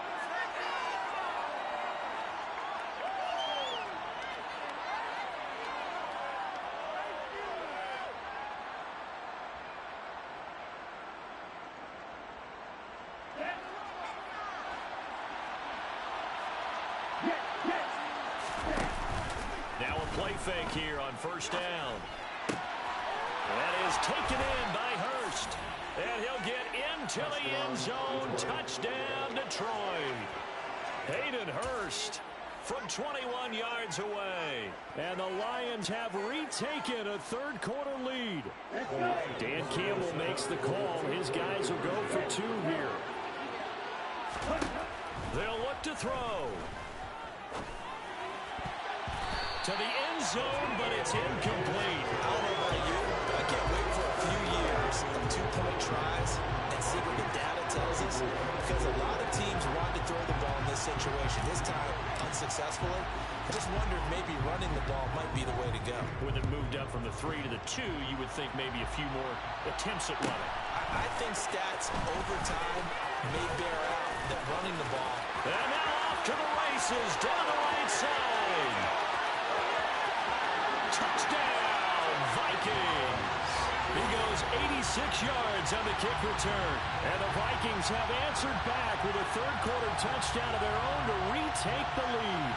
Now a play fake here on first down. That is taken in by Hurst. And he'll get into the end zone. Touchdown, Detroit. Hayden Hurst from 21 yards away. And the Lions have retaken a 3rd quarter lead. Dan Campbell makes the call. His guys will go for 2 here. They'll look to throw. To the end zone, but it's incomplete. I don't know about you, but I can't wait for a few years of 2-point tries and see what the data tells us, because a lot of teams want to throw the ball in this situation. This time, unsuccessfully. I just wonder if maybe running the ball might be the way to go. With it moved up from the 3 to the 2, you would think maybe a few more attempts at running. I think stats over time may bear out that running the ball. And now off to the races down the right side. Touchdown, Vikings. He goes goes 86 yards on the kick return. And the Vikings have answered back with a third-quarter touchdown of their own to retake the lead.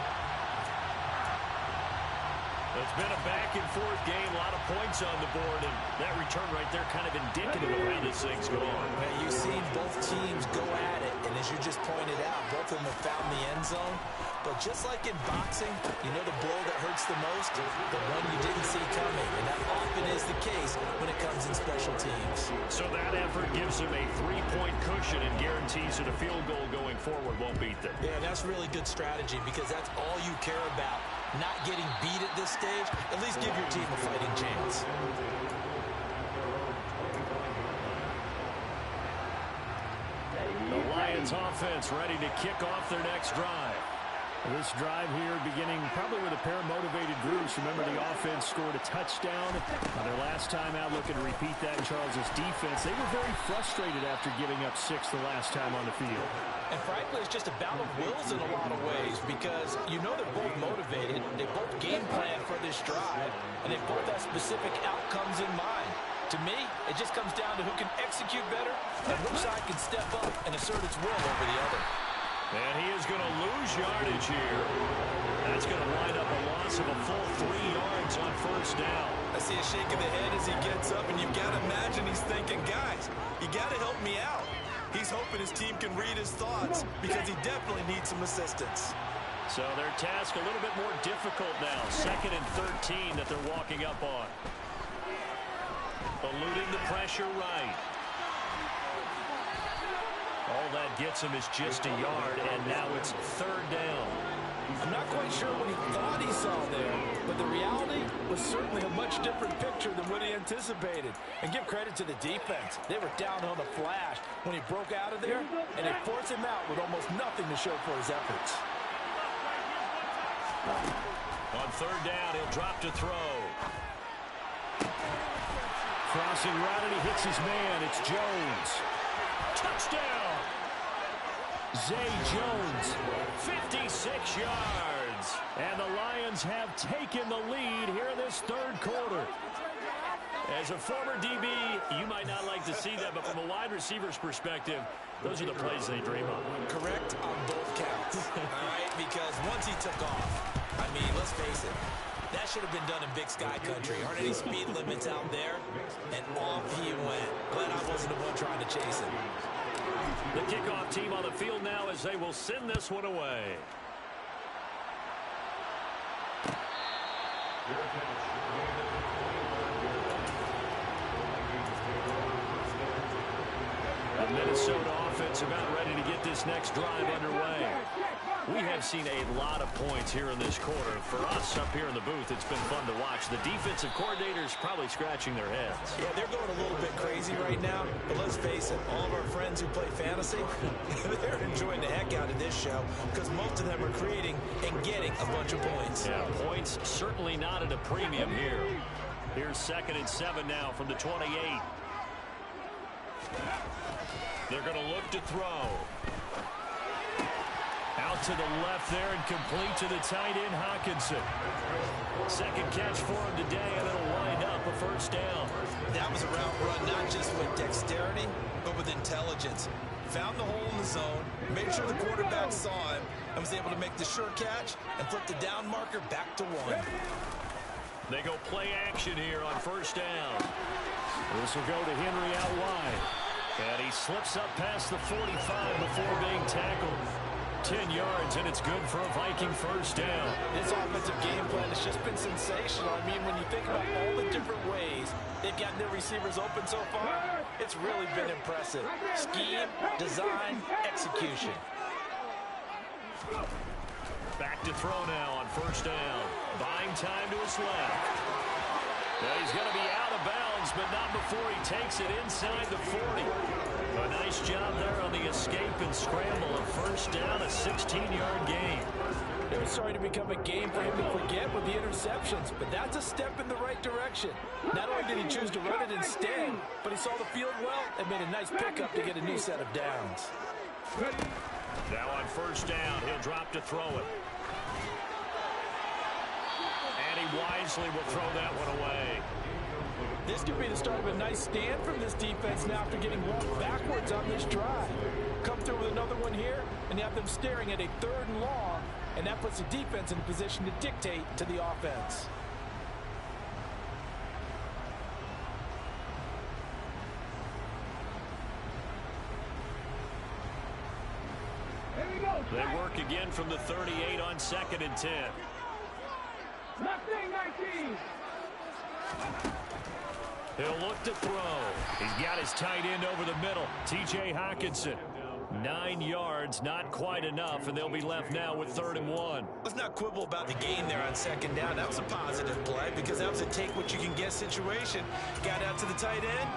It's been a back-and-forth game, a lot of points on the board, and that return right there kind of indicative of how this thing's going. You've seen both teams go at it, and as you just pointed out, both of them have found the end zone. But just like in boxing, you know the blow that hurts the most? The one you didn't see coming, and that often is the case when it comes in special teams. So that effort gives them a 3-point cushion and guarantees that a field goal going forward won't beat them. Yeah, that's really good strategy because that's all you care about. Not getting beat at this stage, at least give your team a fighting chance. The Lions offense ready to kick off their next drive. This drive here beginning probably with a pair of motivated groups. Remember, the offense scored a touchdown on their last time out, looking to repeat that in Charles' defense. They were very frustrated after giving up 6 the last time on the field. And frankly, it's just a battle of wills in a lot of ways because you know they're both motivated, they both game plan for this drive, and they both have specific outcomes in mind. To me, it just comes down to who can execute better and which side can step up and assert its will over the other. And he is going to lose yardage here. That's going to wind up a loss of a full 3 yards on first down. I see a shake of the head as he gets up, and you've got to imagine he's thinking, guys, you got to help me out. He's hoping his team can read his thoughts because he definitely needs some assistance. So their task a little bit more difficult now. 2nd and 13 that they're walking up on. Eluding the pressure right. All that gets him is just a yard, and now it's 3rd down. I'm not quite sure what he thought he saw there, but the reality was certainly a much different picture than what he anticipated. And give credit to the defense. They were down on the flash when he broke out of there, and they forced him out with almost nothing to show for his efforts. On 3rd down, he'll drop to throw. Crossing right, and he hits his man. It's Jones. Touchdown! Zay Jones. 56 yards. And the Lions have taken the lead here in this 3rd quarter. As a former DB, you might not like to see that, but from a wide receiver's perspective, those are the plays they dream of. Correct on both counts. All right, because once he took off, I mean, let's face it, that should have been done in Big Sky country. Aren't any speed limits out there? And off he went. Glad I wasn't the one trying to chase him. The kickoff team on the field now as they will send this one away. The Minnesota offense about ready to get this next drive underway. We have seen a lot of points here in this quarter. For us up here in the booth, it's been fun to watch. The defensive coordinators probably scratching their heads. Yeah, they're going a little bit crazy right now, but let's face it, all of our friends who play fantasy, they're enjoying the heck out of this show because most of them are creating and getting a bunch of points. Yeah, points certainly not at a premium here. Here's 2nd and 7 now from the 28. They're going to look to throw. Out to the left there and complete to the tight end, Hockenson. 2nd catch for him today, and it'll wind up a first down. That was a route run not just with dexterity, but with intelligence. Found the hole in the zone, made sure the quarterback saw him, and was able to make the sure catch and flip the down marker back to 1. They go play action here on first down. This will go to Henry out wide. And he slips up past the 45 before being tackled. 10 yards, and it's good for a Viking first down. This offensive game plan has just been sensational. I mean, when you think about all the different ways they've gotten their receivers open so far, it's really been impressive. Scheme, design, execution. Back to throw now on first down. Buying time to his left. Now he's going to be out of bounds, but not before he takes it inside the 40. A nice job there on the escape and scramble. A first down, a 16-yard gain. It was starting to become a game for him to forget with the interceptions, but that's a step in the right direction. Not only did he choose to run it instead, but he saw the field well and made a nice pickup to get a new set of downs. Now on first down, he'll drop to throw it. And he wisely will throw that one away. This could be the start of a nice stand from this defense now after getting walked backwards on this drive. Come through with another one here, and you have them staring at a 3rd and long, and that puts the defense in a position to dictate to the offense. Here we go. They work again from the 38 on 2nd and 10. Nothing, 19. He'll look to throw. He's got his tight end over the middle, T.J. Hockenson. 9 yards, not quite enough, and they'll be left now with 3rd and 1. Let's not quibble about the gain there on 2nd down. That was a positive play because that was a take-what-you-can-get situation. Got out to the tight end.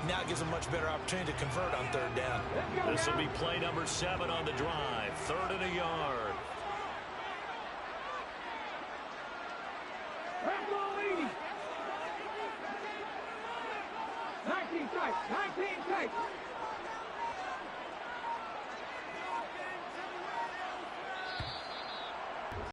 Now it gives a much better opportunity to convert on 3rd down. This will be play number 7 on the drive. 3rd and a yard. Rambo lead. 19 tight. 19 tight.